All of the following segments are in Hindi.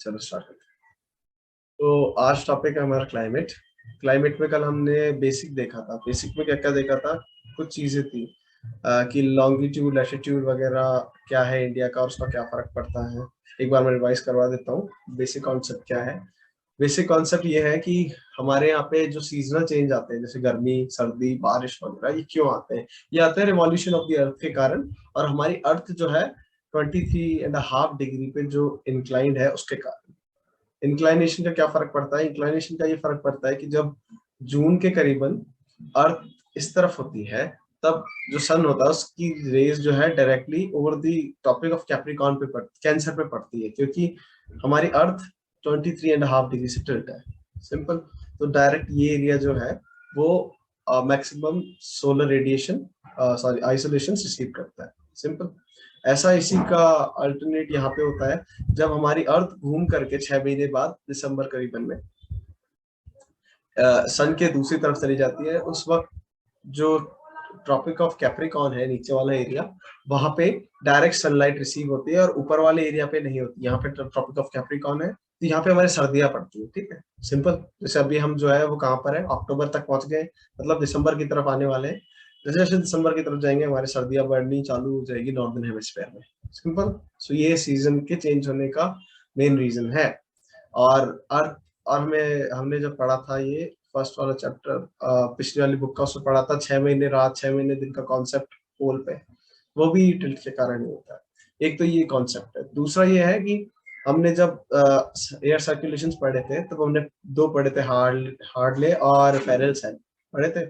चलो स्टार्ट करते हैं। तो आज टॉपिक है हमारा क्लाइमेट। क्लाइमेट में कल हमने बेसिक देखा था। बेसिक में क्या क्या देखा था, कुछ चीजें थी कि लॉन्गिट्यूड लैटिट्यूड वगैरह क्या है इंडिया का और उसका क्या फर्क पड़ता है। एक बार मैं रिवाइज करवा देता हूँ। बेसिक कॉन्सेप्ट क्या है। बेसिक कॉन्सेप्ट ये है कि हमारे यहाँ पे जो सीजनल चेंज आते हैं जैसे गर्मी सर्दी बारिश वगैरह, ये क्यों आते हैं? ये आते हैं रिवॉल्यूशन ऑफ द अर्थ के कारण। और हमारी अर्थ जो है 23.5 डिग्री पे जो इंक्लाइंड है उसके कारण। इंक्लाइनेशन का क्या फर्क पड़ता है? इंक्लाइनेशन का ये फर्क पड़ता है कि जब जून के करीबन अर्थ इस तरफ होती है, तब जो सन होता है उसकी रेज जो है directly over the topic of Capricorn पे कैंसर पे पड़ती है, क्योंकि हमारी अर्थ 23.5 डिग्री से टिल्ट है। सिंपल। तो डायरेक्ट ये एरिया जो है वो maximum solar radiation sorry isolation receive करता है। सिंपल। ऐसा इसी का अल्टरनेट यहाँ पे होता है जब हमारी अर्थ घूम करके 6 महीने बाद दिसंबर करीबन में सन के दूसरी तरफ चली जाती है। उस वक्त जो ट्रॉपिक ऑफ कैप्रिकॉर्न है, नीचे वाला एरिया, वहां पे डायरेक्ट सनलाइट रिसीव होती है और ऊपर वाले एरिया पे नहीं होती। यहाँ पे ट्रॉपिक ऑफ कैप्रिकॉर्न है तो यहाँ पे हमारी सर्दियां पड़ती है। ठीक है, सिंपल। जैसे अभी हम जो है वो कहाँ पर है, अक्टूबर तक पहुंच गए, मतलब दिसंबर की तरफ आने वाले हैं। जैसे जैसे दिसंबर की तरफ जाएंगे हमारी सर्दियां बढ़नी चालू हो जाएगी नॉर्दर्न हेमिस्फीयर में। सिंपल। सो ये सीजन के चेंज होने का मेन रीजन है। और अर्थ और हमने जब पढ़ा था ये फर्स्ट वाला चैप्टर पिछली वाली बुक का, उसमें पढ़ा था 6 महीने रात 6 महीने दिन का कॉन्सेप्ट पोल पे। वो भी टिल्ट के कारण ही होता है। एक तो ये कॉन्सेप्ट है। दूसरा ये है कि हमने जब एयर सर्कुलेशन पढ़े थे तब हमने दो पढ़े थे, हार्डले और फेरेल सेल पढ़े थे।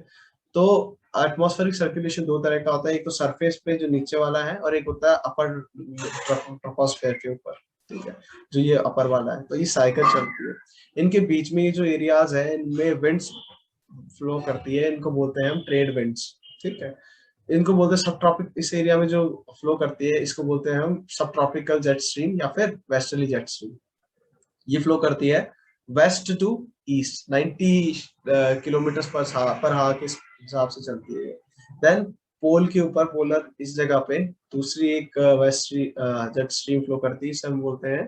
तो एटमॉस्फेरिक सर्कुलेशन दो तरह का होता है, एक तो सरफेस पे जो नीचे वाला है और एक होता है अपर ट्रोपोस्फेयर के ऊपर। ठीक है, जो ये अपर वाला है। तो ये साइकिल चलती है। इनके बीच में ये जो एरियाज है इनमें विंड्स फ्लो करती है, इनको बोलते हैं हम ट्रेड विंड्स। ठीक है, इनको बोलते हैं सब ट्रॉपिक। इस एरिया में जो फ्लो करती है इसको बोलते हैं हम सब ट्रॉपिकल जेट स्ट्रीम या फिर वेस्टर्ली जेट स्ट्रीम। ये फ्लो करती है वेस्ट टू ईस्ट 90 किलोमीटर पर हावर के हिसाब से चलती है। देन पोल के ऊपर, पोलर इस जगह पे दूसरी एक वेस्टर्ली जेट स्ट्रीम फ्लो करती है, इसे हम बोलते हैं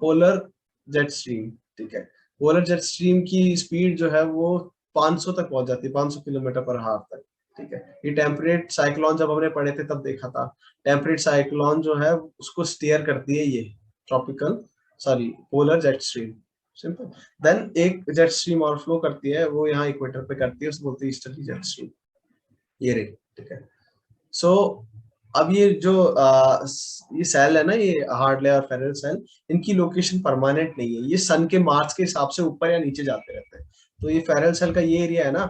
पोलर जेट स्ट्रीम। ठीक है, पोलर जेट स्ट्रीम की स्पीड जो है वो 500 तक पहुंच जाती है, 500 किलोमीटर पर हावर तक। ठीक है, ये टेम्परेट साइक्लोन जब हमने पढ़े थे तब देखा था। टेम्परेट साइक्लोन जो है उसको स्टीयर करती है ये tropical sorry polar jet stream. Simple. Then एक जेट स्ट्रीम और फ्लो करती है, वो यहाँ इक्वेटर पे करती है, उसको बोलते हैं ईस्टर्ली जेट स्ट्रीम। ये रही। ठीक है। सो अब ये जो ये सेल है ना, ये हार्डले और फेरल सेल, इनकी लोकेशन परमानेंट नहीं है। ये सन के मार्च के हिसाब से ऊपर या नीचे जाते रहते हैं। तो ये फेरल सेल का ये एरिया है ना,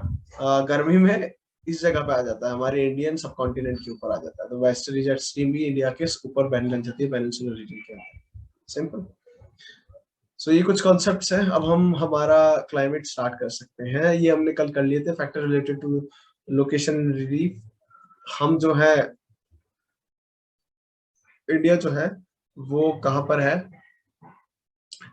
गर्मी में इस जगह पे आ जाता है, हमारे इंडियन सब कॉन्टिनेंट के ऊपर आ जाता है। तो वेस्टर्ली जेट स्ट्रीम भी इंडिया के ऊपर बहने लग जाती है, पेनिनसुलर रीजन के अंदर। सिंपल। सो ये कुछ कॉन्सेप्ट्स हैं। अब हम हमारा क्लाइमेट स्टार्ट कर सकते हैं। ये हमने कल कर लिए थे, factor related to location relief. हम जो है इंडिया जो है वो कहाँ पर है,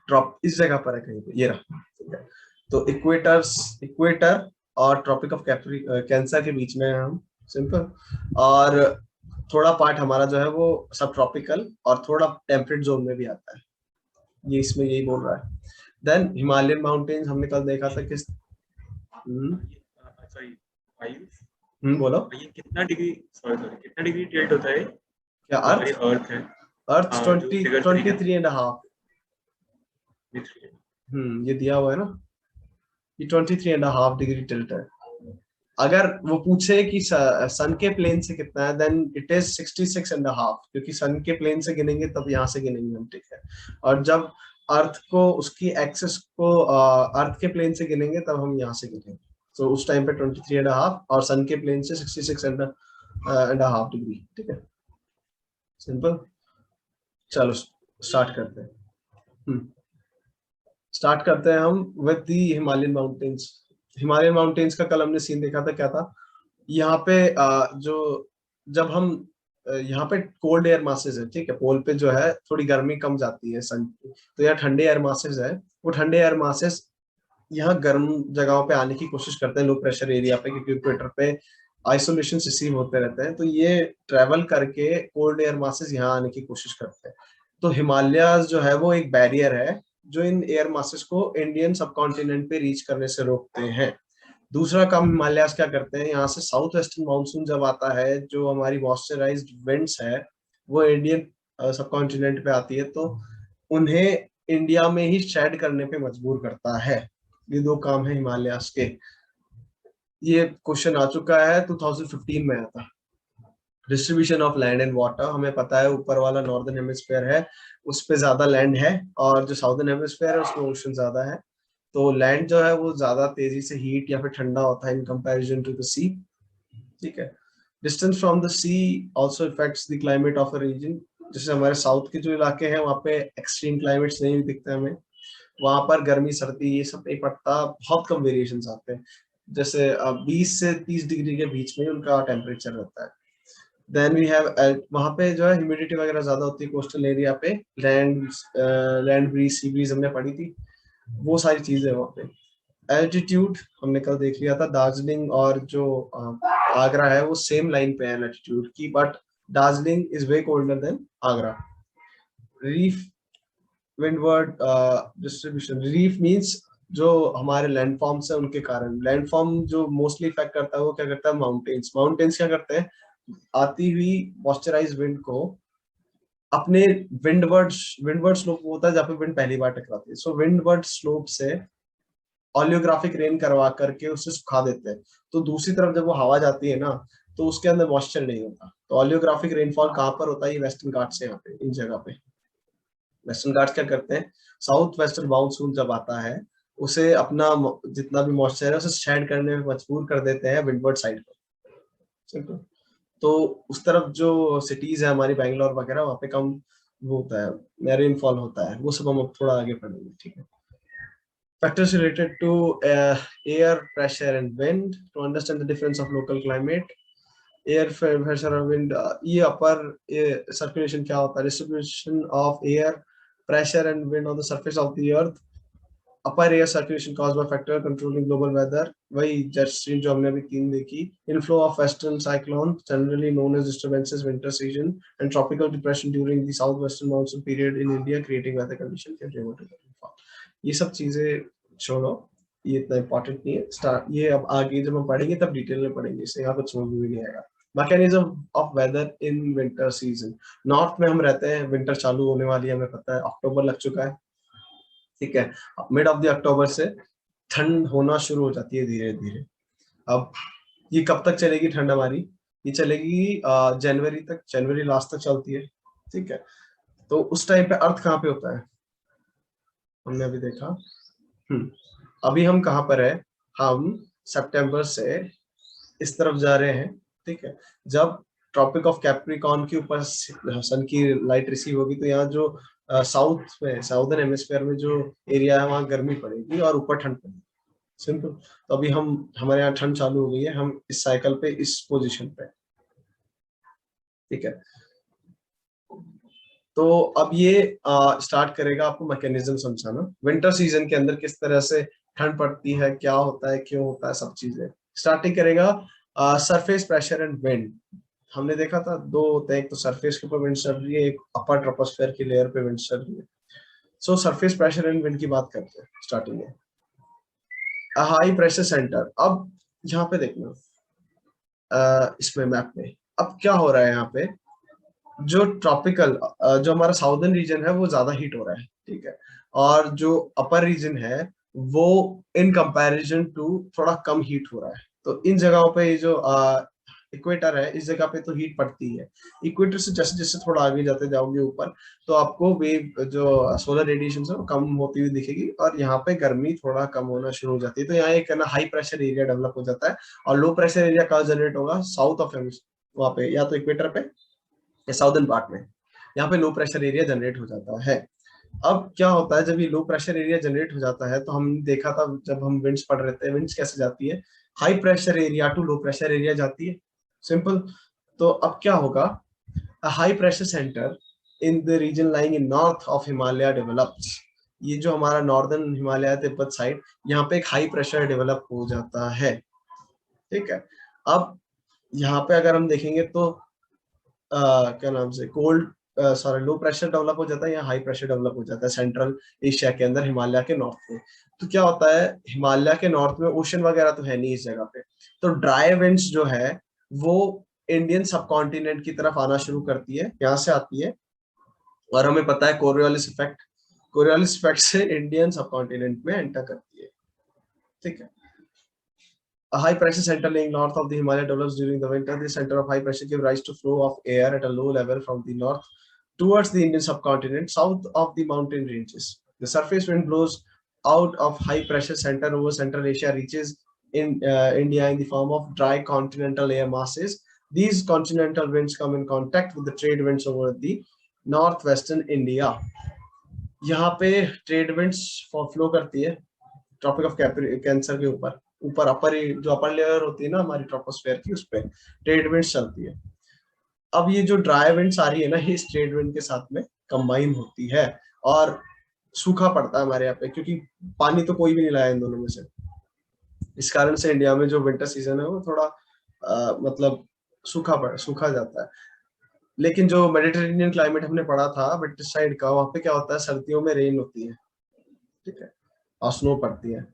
ट्रॉप इस जगह पर है कहीं पे, ये रहा। ठीक है, तो इक्वेटर और ट्रॉपिक ऑफ कैंसर के बीच में है हम। सिंपल। और थोड़ा पार्ट हमारा जो है वो सब ट्रॉपिकल और थोड़ा टेम्परेट जोन में भी आता है। ये इसमें यही बोल रहा है। देन हिमालयन माउंटेन्स हमने कल देखा था किस। Sorry five. बोलो। ये कितना डिग्री, सॉरी सॉरी कितना डिग्री टिल्ट होता है? क्या हमारी अर्थ? अर्थ है। अर्थ जो फिगर 23.5। ये दिया हुआ है ना, ये 23.5 डिग्री टिल्ट है। अगर वो पूछे कि सन के प्लेन से कितना है, देन इट इज 66.5, क्योंकि सन के प्लेन से गिनेंगे तब यहाँ से गिनेंगे हम। ठीक है, और जब अर्थ को उसकी एक्सिस को अर्थ के प्लेन से गिनेंगे तब हम यहाँ से गिनेंगे। तो उस टाइम पे 23.5 और सन के प्लेन से 66.5 डिग्री। ठीक है, सिंपल। चलो स्टार्ट करते हैं। स्टार्ट करते हैं हम with the Himalayan mountains. Himalayan mountains का कल हमने सीन देखा था, क्या था यहाँ पे जो जब हम यहाँ पे कोल्ड एयर मासेस है। ठीक है, पोल पे जो है थोड़ी गर्मी कम जाती है सन की, तो यहाँ ठंडे एयर मासेस है। वो ठंडे एयर मासेस यहाँ गर्म जगहों पे आने की कोशिश करते हैं, लो प्रेशर एरिया पे, क्योंकि इक्वेटर पे आइसोलेशन रिसीव होते रहते हैं। तो ये ट्रेवल करके कोल्ड एयर मासेस यहाँ आने की कोशिश करते हैं। तो हिमालयाज जो है वो एक बैरियर है जो इन एयर मासेस को इंडियन सब कॉन्टिनेंट पे रीच करने से रोकते हैं। दूसरा काम हिमालयाज क्या करते हैं, यहाँ से साउथ वेस्टर्न मानसून जब आता है, जो हमारी मॉइस्चराइज्ड विंड्स है वो इंडियन सब कॉन्टिनेंट पे आती है, तो उन्हें इंडिया में ही शेड करने पे मजबूर करता है। ये दो काम है हिमालयाज के। ये क्वेश्चन आ चुका है, 2015 में आया था। Distribution of land and water, हमें पता है ऊपर वाला नॉर्दर्न हेमिस्फीयर है, उस पे ज्यादा लैंड है, और जो साउदर्न हेमिस्फीयर है उसमें ओशन ज्यादा है। तो लैंड जो है वो ज्यादा तेजी से हीट या फिर ठंडा होता है in comparison to the sea. ठीक है। Distance from the sea also affects the climate of a region. जैसे हमारे साउथ के जो इलाके हैं वहाँ पे एक्सट्रीम क्लाइमेट्स नहीं दिखते हमें, वहां पर गर्मी सर्दी ये सब नहीं पड़ता, बहुत कम वेरिएशन आते हैं। जैसे 20 से 30 डिग्री के बीच में उनका टेम्परेचर रहता है। देन वी हैव, वहां पे जो है ह्यूमिडिटी वगैरह ज्यादा होती है कोस्टल एरिया पे। लैंड ब्रीज, सी ब्रीज हमने पढ़ी थी, वो सारी चीजें वहाँ पे। एल्टीट्यूड हमने कल देख लिया था, दार्जिलिंग और जो आगरा है वो सेम लाइन पे है एल्टीट्यूड की, but Darjeeling is way colder than Agra. Reef windward distribution, reef means जो हमारे लैंडफॉर्म्स है उनके कारण, लैंडफॉर्म जो मोस्टली इफेक्ट करता है वो क्या करता है, माउंटेन्स। माउंटेन्स क्या करते हैं, आती हुई मॉइस्चराइज विंड को अपने विंडवर्ड स्लोप होता है जहाँ पे विंड पहली बार टकराती है, सो विंडवर्ड स्लोप से ऑलियोग्राफिक रेन करवा करके उसे सुखा देते हैं। तो दूसरी तरफ जब वो हवा जाती है ना, तो उसके अंदर मॉइस्चर नहीं होता। तो ऑलियोग्राफिक रेनफॉल कहाँ पर होता है, ये वेस्टर्न घाट्स है, यहाँ पे इन जगह पे। वेस्टर्न घाट्स क्या करते हैं, साउथ वेस्टर्न मानसून जब आता है उसे अपना जितना भी मॉइस्चर है उसे शेड करने में मजबूर कर देते हैं विंडवर्ड साइड पर। तो उस तरफ जो सिटीज है हमारी बैंगलोर वगैरह, वहाँ पे कम वो होता है, रेनफॉल होता है। वो सब हम अब थोड़ा आगे पढ़ेंगे। ठीक है। Factors related to air pressure and wind to understand the difference of local climate. Air pressure और विंड, ये अपर सर्कुलेशन क्या होता है, distribution of air pressure and wind on the surface of the earth. Upper air circulation caused by factor controlling global weather, वही जेट स्ट्रीम जो हमने अभी 3 देखी। Inflow of western cyclone generally known as disturbances winter season and tropical depression during the south western monsoon period in India creating weather condition can remote rainfall. ये सब चीजें छोड़ो, ये इतना इंपॉर्टेंट नहीं है। स्टार्ट ये अब आगे जब हम पढ़ेंगे तब डिटेल में पढ़ेंगे, इससे यहाँ कुछ समझ में नहीं आएगा। Mechanism of weather in winter season, north में हम रहते हैं, विंटर चालू होने वाली है, हमें पता है, अक्टूबर लग चुका है। ठीक है। मिड ऑफ द अक्टूबर से ठंड होना शुरू हो जाती है धीरे धीरे। अब ये कब तक चलेगी ठंड हमारी, ये चलेगी जनवरी तक, जनवरी लास्ट तक चलती है। ठीक है। तो उस टाइम पे अर्थ कहाँ पे होता है, हमने अभी देखा। अभी हम कहाँ पर है, हम सितंबर से इस तरफ जा रहे हैं। ठीक है। जब ट्रॉपिक ऑफ कैप्रिकॉर्न के ऊपर सन की लाइट रिसीव होगी, तो यहाँ जो साउथ में, साउदर्न हेमिस्फीयर में जो एरिया है वहाँ गर्मी पड़ेगी और ऊपर ठंड पड़ेगी। सिंपल। तो अभी हमारे यहाँ ठंड चालू हो गई है, हम इस साइकिल पे, इस पोजीशन पे। ठीक है। तो अब ये स्टार्ट करेगा आपको मैकेनिज्म समझाना, विंटर सीजन के अंदर किस तरह से ठंड पड़ती है, क्या होता है, क्यों होता है, सब चीजें। स्टार्टिंग करेगा सरफेस प्रेशर एंड विंड। हमने देखा था दो होते हैं, एक तो सरफेस के ऊपर विंड चल रही है, एक अपर ट्रोपोस्फेयर की लेयर पे विंड चल रही है। सो सरफेस प्रेशर एंड विंड की बात करते हैं स्टार्टिंग में। हाई प्रेशर सेंटर, अब यहाँ पे देखना इसमें मैप में, अब क्या हो रहा है यहाँ पे, जो ट्रॉपिकल जो हमारा साउदर्न रीजन है वो ज्यादा हीट हो रहा है। ठीक है। और जो अपर रीजन है वो इन कंपैरिजन टू थोड़ा कम हीट हो रहा है। तो इन जगहों पे ये जो इक्वेटर है, इस जगह पे तो हीट पड़ती है। इक्वेटर से जैसे जैसे थोड़ा आगे जाते जाओगे ऊपर, तो आपको वेव जो सोलर रेडिएशन है वो कम होती हुई दिखेगी, और यहाँ पे गर्मी थोड़ा कम होना शुरू हो जाती है। तो यहाँ एक है ना हाई प्रेशर एरिया डेवलप हो जाता है, और लो प्रेशर एरिया कहाँ जनरेट होगा, साउथ ऑफ वहाँ पे, या तो इक्वेटर पे या साउदर्न पार्ट में। यहाँ पे लो प्रेशर एरिया जनरेट हो जाता है। अब क्या होता है, जब ये लो प्रेशर एरिया जनरेट हो जाता है, तो हम देखा था जब हम विंड्स पढ़ रहे थे, विंड्स कैसे जाती है, high pressure area to low pressure area जाती है। सिंपल। तो अब क्या होगा, a high pressure center in the region lying in north of Himalaya develops। ये जो हमारा नॉर्दर्न हिमालय तिब्बत साइड, यहाँ पे एक हाई प्रेशर डेवलप हो जाता है। ठीक है। अब यहाँ पे अगर हम देखेंगे तो क्या नाम से, कोल्ड लो प्रेशर डेवलप हो जाता है या हाई प्रेशर डेवलप हो जाता है सेंट्रल एशिया के अंदर, हिमालय के नॉर्थ में। तो क्या होता है, हिमालय के नॉर्थ में ओशन वगैरह तो है नहीं इस जगह पे, तो ड्राई विंड्स जो है वो इंडियन सब कॉन्टिनेंट की तरफ आना शुरू करती है, यहाँ से आती है। और हमें पता है कोरियोलिस इफेक्ट से इंडियन सब कॉन्टिनेंट में एंटर करती है, ठीक है। A high pressure center lying north of the Himalaya develops during the winter. The center of high pressure gives rise to flow of air at a low level from the north towards the Indian subcontinent, south of the mountain ranges. The surface wind blows out of high pressure center over Central Asia, reaches in India in the form of dry continental air masses. These continental winds come in contact with the trade winds over the northwestern India. यहाँ पे ट्रेड विंड्स फ्लो करती है ट्रॉपिक ऑफ कैंसर के ऊपर अपर, जो अपर लेयर होती है ना हमारी ट्रोपोस्फेयर की, उस पे ट्रेड विंड्स चलती है। अब ये जो ड्राई विंड्स आ रही है ना, ये इस ट्रेड विंड के साथ में कंबाइन होती है और सूखा पड़ता है हमारे यहाँ पे, क्योंकि पानी तो कोई भी नहीं लाया इन दोनों में से। इस कारण से इंडिया में जो विंटर सीजन है वो थोड़ा मतलब सूखा जाता है। लेकिन जो मेडिटेरेनियन क्लाइमेट हमने पढ़ा था ब्रिटिश साइड का, वहां पे क्या होता है, सर्दियों में रेन होती है, ठीक है, और स्नो पड़ती है।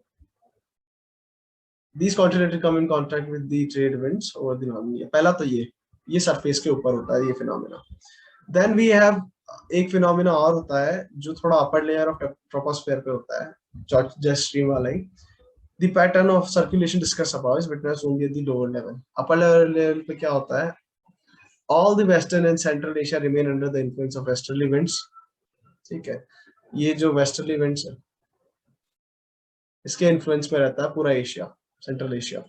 These continents come in contact with the trade winds over the north. पहला तो ये सरफेस के ऊपर होता है ये फिनोमेना। Then we have एक फिनोमेना और होता है जो थोड़ा अपर लेयर ऑफ ट्रोपोस्फेयर पे होता है, जेट स्ट्रीम वाला ही। The pattern of circulation discussed above is witnessed only at the lower level. Upper level पे क्या होता है, all the western and central Asia remain under the influence of westerly winds, ठीक है। ये जो westerly winds है इसके इन्फ्लुएंस में रहता है पूरा Asia, central Asia.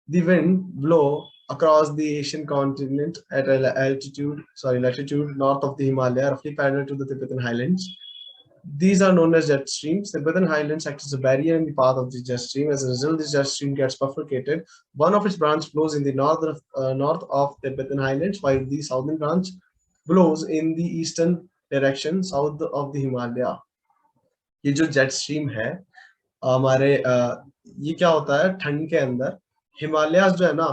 The wind blow across the Asian continent at latitude north of the Himalaya, roughly parallel to the Tibetan highlands. These are known as jet streams. The Tibetan highlands act as a barrier in the path of the jet stream. As a result, this jet stream gets bifurcated. One of its branch flows in the north of the Tibetan highlands, while the southern branch blows in the eastern direction, south of the Himalaya. ये जो जेट स्ट्रीम है हमारे ये क्या होता है, ठंड के अंदर हिमालय जो है ना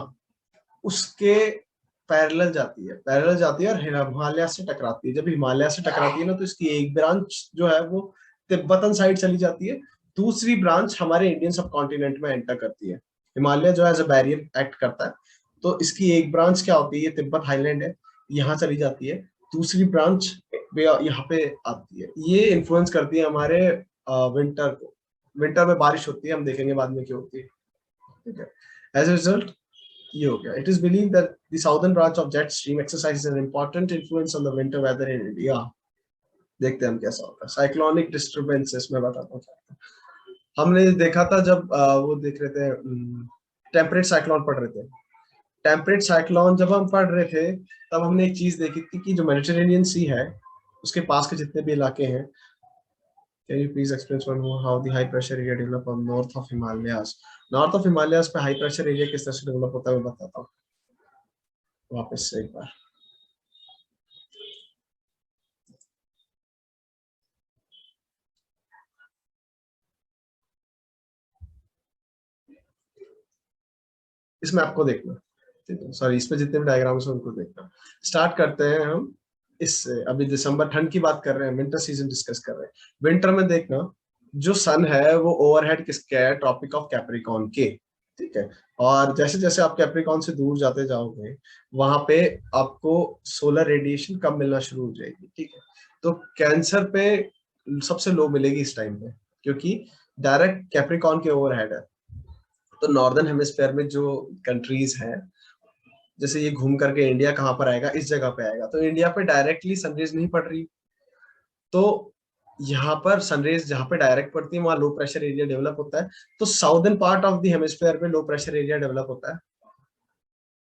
उसके पैरेलल जाती है और हिमालय से टकराती है। जब हिमालय से टकराती है ना तो इसकी एक ब्रांच जो है वो तिब्बतन साइड चली जाती है, दूसरी ब्रांच हमारे इंडियन सब कॉन्टिनेंट में एंटर करती है। हिमालय जो एज अ बैरियर एक्ट करता है, तो इसकी एक ब्रांच क्या होती है, ये तिब्बत हाईलैंड है, यहाँ चली जाती है, दूसरी ब्रांच यहाँ पे आती है। ये इन्फ्लुएंस करती है हमारे विंटर को। विंटर में बारिश होती है, हम देखेंगे बाद में क्यों होती है, ठीक है। एज अ रिजल्ट ये हो गया। It is believed that the southern branch of jet stream exercises an important influence on the winter weather in India. देखते हैं हम कैसा होता है। साइक्लोनिक डिस्टर्बेंसेस में बताता हूँ। हमने देखा था जब वो देख रहे थे टेम्परेट साइक्लोन पढ़ रहे थे। टेम्परेट साइक्लोन जब हम पढ़ रहे थे तब हमने एक चीज देखी थी कि जो मेडिटेरेनियन सी है उसके पास के जितने भी इलाके हैं, Can you please explain how the high pressure area develop on north of Himalayas? North of Himalayas पे high pressure area किस तरह से डेवलप होता है मैं बताता हूँ वापस से एक बार। इसमें आपको देखना, सॉरी इस पे जितने भी डायग्राम्स हैं उनको देखना। स्टार्ट करते हैं हम इससे। अभी दिसंबर, ठंड की बात कर रहे हैं, विंटर सीजन डिस्कस कर रहे हैं। विंटर में देखना जो सन है वो ओवरहेड किसके है, ट्रॉपिक ऑफ कैप्रिकॉर्न के, ठीक है। और जैसे जैसे आप कैप्रिकॉर्न से दूर जाते जाओगे वहां पे आपको सोलर रेडिएशन कम मिलना शुरू हो जाएगी, ठीक है। तो कैंसर पे सबसे लो मिलेगी इस टाइम पे, क्योंकि डायरेक्ट कैप्रिकॉर्न के ओवरहेड है। तो नॉर्दर्न हेमिस्फीयर में जो कंट्रीज हैं, जैसे ये घूम करके इंडिया कहाँ पर आएगा, इस जगह पे आएगा, तो इंडिया पे डायरेक्टली सनरेज नहीं पड़ रही, तो यहाँ पर सनरेज जहाँ पे डायरेक्ट पड़ती है वहां लो प्रेशर एरिया डेवलप होता है। तो southern part of the hemisphere में लो प्रेशर एरिया डेवलप होता है।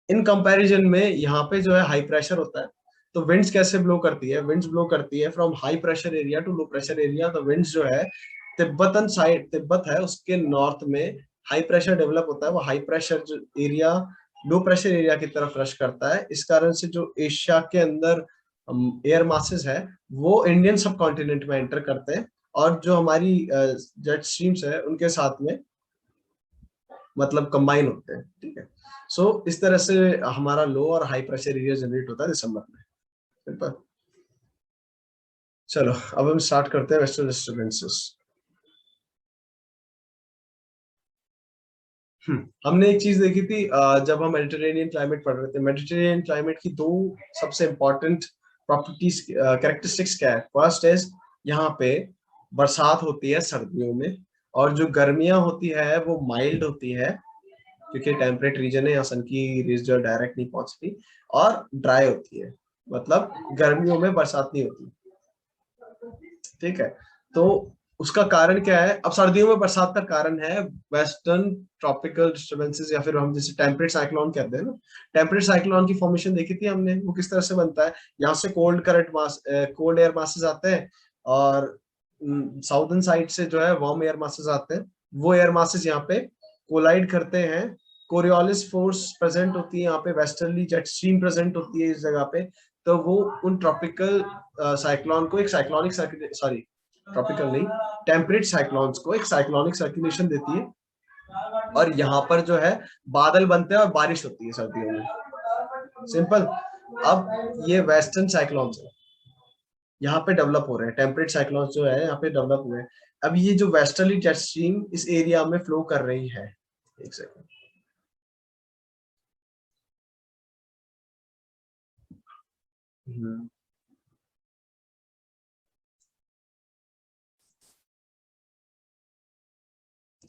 इन कंपैरिजन में यहाँ पे जो है हाई प्रेशर होता है। तो विंड्स कैसे ब्लो करती है, विंड्स ब्लो करती है from high pressure area to low pressure area. तो विंड्स जो है तिब्बतन साइड, तिब्बत है उसके नॉर्थ में हाई प्रेशर डेवलप होता है, वो हाई प्रेशर जो एरिया लो प्रेशर एरिया की तरफ रश करता है। इस कारण से जो एशिया के अंदर एयर मासेस है वो इंडियन सब कॉन्टिनेंट में एंटर करते हैं, और जो हमारी जेट स्ट्रीम्स है उनके साथ में मतलब कंबाइन होते हैं, ठीक है। सो इस तरह से हमारा लो और हाई प्रेशर एरिया जनरेट होता है दिसंबर में। सिंपल। चलो अब हम स्टार्ट करते हैं वेस्टर्न डिस्टर्बेंसेस। हमने एक चीज देखी थी जब हम मेडिटेरेनियन क्लाइमेट पढ़ रहे थे। मेडिटेरेनियन क्लाइमेट की दो सबसे इंपॉर्टेंट प्रॉपर्टीज कैरेक्टरिस्टिक्स क्या है। फर्स्ट इज यहाँ पे बरसात होती है सर्दियों में, और जो गर्मियां होती है वो माइल्ड होती है, क्योंकि टेम्परेट रीजन है, यहाँ सन की रेज जो डायरेक्ट नहीं पहुंचती, और ड्राई होती है, मतलब गर्मियों में बरसात नहीं होती, ठीक है। तो उसका कारण क्या है। अब सर्दियों में बरसात का कारण है वेस्टर्न ट्रॉपिकल डिस्टर्बेंसेस, या फिर हम जिसे टेम्परेट साइक्लोन कहते हैं ना। टेम्परेट साइक्लोन की फॉर्मेशन देखी थी हमने, वो किस तरह से बनता है। यहाँ से कोल्ड करंट मास, कोल्ड एयर मासेस आते हैं, और साउदर्न साइड से जो है वार्म एयर मासेस आते हैं। वो एयर मासेस यहाँ पे कोलाइड करते हैं, कोरियोलिस फोर्स प्रेजेंट होती है यहाँ पे, वेस्टर्ली जेट स्ट्रीम प्रेजेंट होती है इस जगह पे। तो वो उन ट्रॉपिकल साइक्लोन को एक साइक्लोनिक, सॉरी ट्रॉपिकल नहीं, टेम्परेट साइक्लोन्स को एक साइक्लोनिक सर्कुलेशन देती है, और यहाँ पर जो है बादल बनते हैं और बारिश होती है सर्दियों में। सिंपल। अब ये वेस्टर्न साइक्लोन्स है, यहाँ पे डेवलप हो रहे हैं। टेम्परेट साइक्लोन्स जो है यहाँ पे डेवलप हुए हैं। अब ये जो वेस्टर्ली जेट स्ट्रीम इस एरिया में फ्लो कर रही है, एक सेकंड।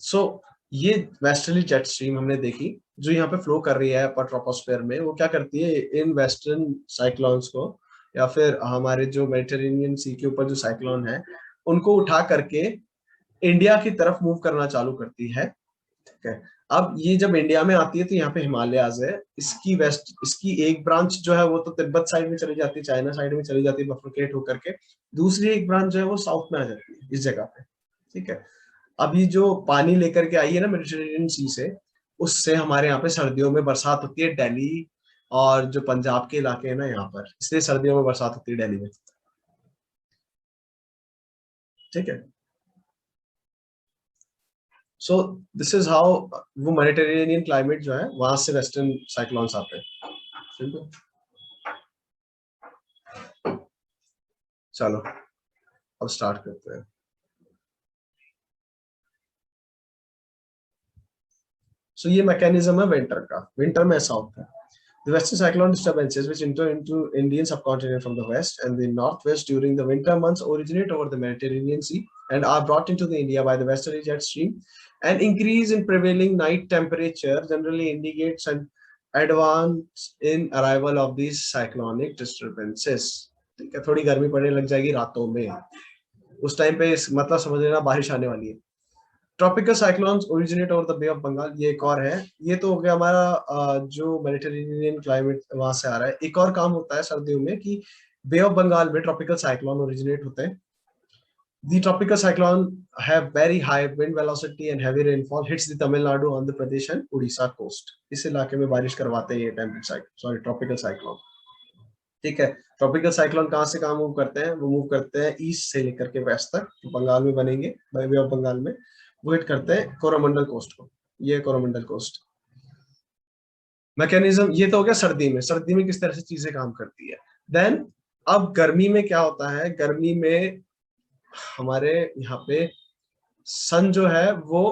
सो ये वेस्टर्ली जेट स्ट्रीम हमने देखी, जो यहाँ पे फ्लो कर रही है अपर ट्रोपोस्फेयर में। वो क्या करती है, इन वेस्टर्न साइक्लोन्स को, या फिर हमारे जो मेडिटेरेनियन सी के ऊपर जो साइक्लोन है, उनको उठा करके इंडिया की तरफ मूव करना चालू करती है, ठीक है। अब ये जब इंडिया में आती है तो यहाँ पे हिमालयाज है, इसकी एक ब्रांच जो है वो तो तिब्बत साइड में चली जाती है, चाइना साइड में चली जाती है, बफरकेट होकर के। दूसरी एक ब्रांच जो है वो साउथ में आ जाती है इस जगह पे, ठीक है। अभी जो पानी लेकर के आई है ना मेडिटेरेनियन सी से, उससे हमारे यहाँ पे सर्दियों में बरसात होती है, दिल्ली और जो पंजाब के इलाके हैं ना यहाँ पर, इसलिए सर्दियों में बरसात होती है दिल्ली में, ठीक है। सो दिस इज हाउ वो मेडिटेरेनियन क्लाइमेट जो है वहां से वेस्टर्न साइक्लोन्स आते हैं। Simple. चलो अब स्टार्ट करते हैं। सो ये मैकेनिज्म है विंटर का। विंटर में ऐसा होता है, the western cyclone disturbances which enter into Indian subcontinent from the west and the northwest during the winter months originate over the Mediterranean Sea and are brought into the India by the westerly jet stream. An increase in prevailing night temperature generally indicates an advance in arrival of these cyclonic disturbances. ठीक है, थोड़ी गर्मी पड़ने लग जाएगी रातों में, उस टाइम पे मतलब समझ लेना बारिश आने वाली है। Tropical cyclones originate over the Bay of Bengal, ये एक और है। ये तो हो गया हमारा जो मेडिटेरेनियन क्लाइमेट वहां से आ रहा है। एक और काम होता है सर्दियों में कि बे ऑफ बंगाल में ट्रॉपिकल साइक्लोन ओरिजिनेट होते हैं। The tropical cyclone have very high wind velocity and heavy rainfall hits the Tamil Nadu, Andhra Pradesh and Odisha coast. इस इलाके में बारिश करवाते हैं ये temperate cyclone, sorry tropical cyclone, ठीक है। ट्रॉपिकल साइक्लोन कहाँ से कहाँ मूव करते हैं, वो मूव करते हैं ईस्ट से लेकर के वेस्ट तक, तो बंगाल में बनेंगे, बे ऑफ बंगाल में। वो हिट करते हैं कोरोमंडल कोस्ट को, ये कोरोमंडल कोस्ट। मैकेनिज्म ये तो हो गया सर्दी में। सर्दी में किस तरह से चीजें काम करती है। देन अब गर्मी में क्या होता है, गर्मी में हमारे यहाँ पे सन जो है वो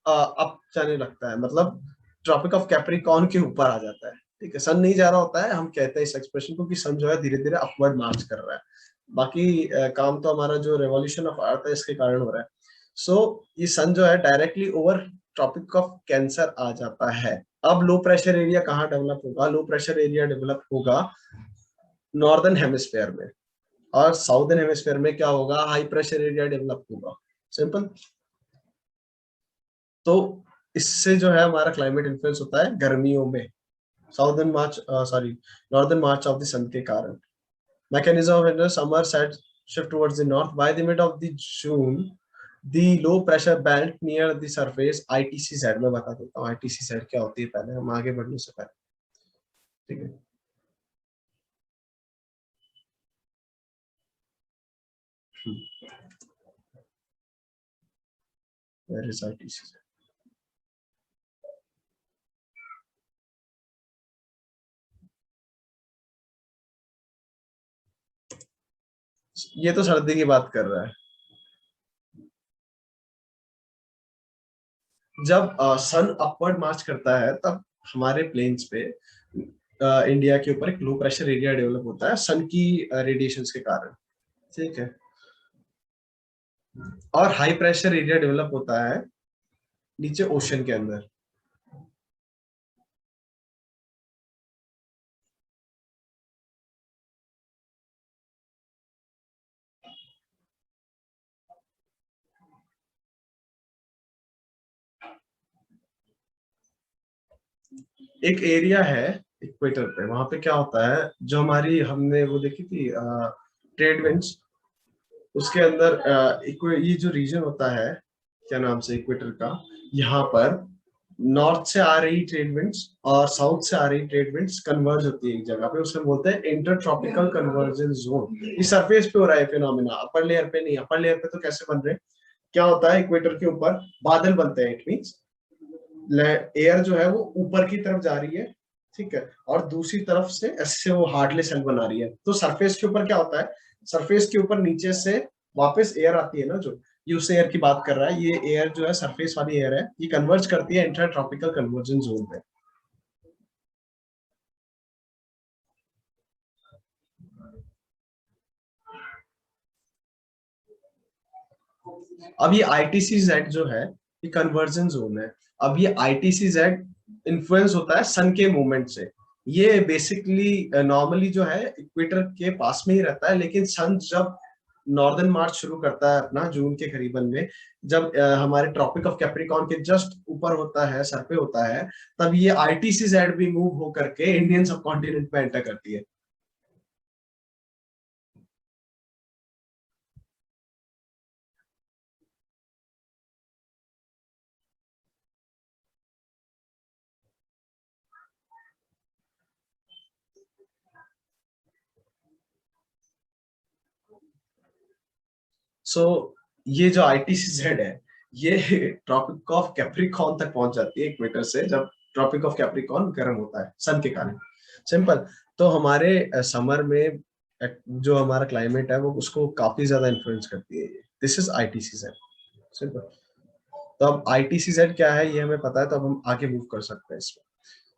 अप जाने लगता है, मतलब ट्रॉपिक ऑफ कैप्रिकॉर्न के ऊपर आ जाता है, ठीक है। सन नहीं जा रहा होता है, हम कहते हैं इस एक्सप्रेशन को कि सन जो है धीरे धीरे अपवर्ड मार्च कर रहा है। बाकी काम तो हमारा जो रेवोल्यूशन ऑफ अर्थ है इसके कारण हो रहा है। सो ये सन जो है directly over Tropic of Cancer आ जाता है। अब लो प्रेशर एरिया कहाँ डेवलप होगा, लो प्रेशर एरिया डेवलप होगा नॉर्दर्न हेमिस्फेयर में, और साउदर्न हेमिस्फेयर में क्या होगा, हाई प्रेशर एरिया डेवलप होगा। सिंपल। तो इससे जो है हमारा क्लाइमेट इन्फ्लुएंस होता है गर्मियों में, southern march, sorry northern march of the sun के कारण। Mechanism of winter summer set shift towards the north by the mid of the June the low pressure belt near the surface ITCZ। मैं बता देता हूँ ITCZ क्या होती है पहले, हम आगे बढ़ने से पहले, ठीक है। Where is ITCZ? ये तो सर्दी की बात कर रहा है। जब सन अपवर्ड मार्च करता है तब हमारे प्लेन्स पे इंडिया के ऊपर एक लो प्रेशर एरिया डेवलप होता है सन की रेडिएशंस के कारण। ठीक है। और हाई प्रेशर एरिया डेवलप होता है नीचे ओशन के अंदर। एक एरिया है इक्वेटर पे, वहां पे क्या होता है, जो हमारी हमने वो देखी थी ट्रेड विंड्स, उसके अंदर ये जो रीजन होता है, क्या नाम से, इक्वेटर का, यहाँ पर नॉर्थ से आ रही ट्रेड विंड्स और साउथ से आ रही ट्रेड विंड्स कन्वर्ज होती है एक जगह पे, उसे बोलते हैं इंटर ट्रॉपिकल कन्वर्जेंस जोन। इस सरफेस पे हो रहा है फिनोमिना, अपर लेयर पे नहीं। अपर लेयर पे तो कैसे बन रहे हैं, क्या होता है, इक्वेटर के ऊपर बादल बनते हैं, इट मीन्स एयर जो है वो ऊपर की तरफ जा रही है, ठीक है, और दूसरी तरफ से ऐसे वो हार्डली सेल बना रही है। तो सरफेस के ऊपर क्या होता है, सरफेस के ऊपर नीचे से वापस एयर आती है ना, जो ये उस एयर की बात कर रहा है, ये एयर जो है सरफेस वाली एयर है, ये कन्वर्ज करती है इंटर ट्रॉपिकल कन्वर्जन जोन में। अब ये ITCZ जो है, ये कन्वर्जन जोन है। अब ये ITCZ इन्फ्लुएंस होता है सन के मूवमेंट से। ये बेसिकली नॉर्मली जो है इक्वेटर के पास में ही रहता है, लेकिन सन जब नॉर्दर्न मार्च शुरू करता है अपना जून के करीबन में, जब हमारे ट्रॉपिक ऑफ कैप्रिकॉर्न के जस्ट ऊपर होता है, सर पे होता है, तब ये ITCZ भी मूव होकर के इंडियन सब कॉन्टिनेंट में एंटर करती है। सो ये जो ITCZ है, ये ट्रॉपिक ऑफ कैप्रिकॉर्न तक पहुंच जाती है इक्वेटर से, जब ट्रॉपिक ऑफ कैप्रिकॉर्न गर्म होता है सन के कारण। सिंपल। तो हमारे समर में जो हमारा क्लाइमेट है वो उसको काफी ज्यादा इन्फ्लुएंस करती है। This is ITCZ। सिंपल। तो अब ITCZ क्या है ये हमें पता है, तो अब हम आगे मूव कर सकते हैं इसमें।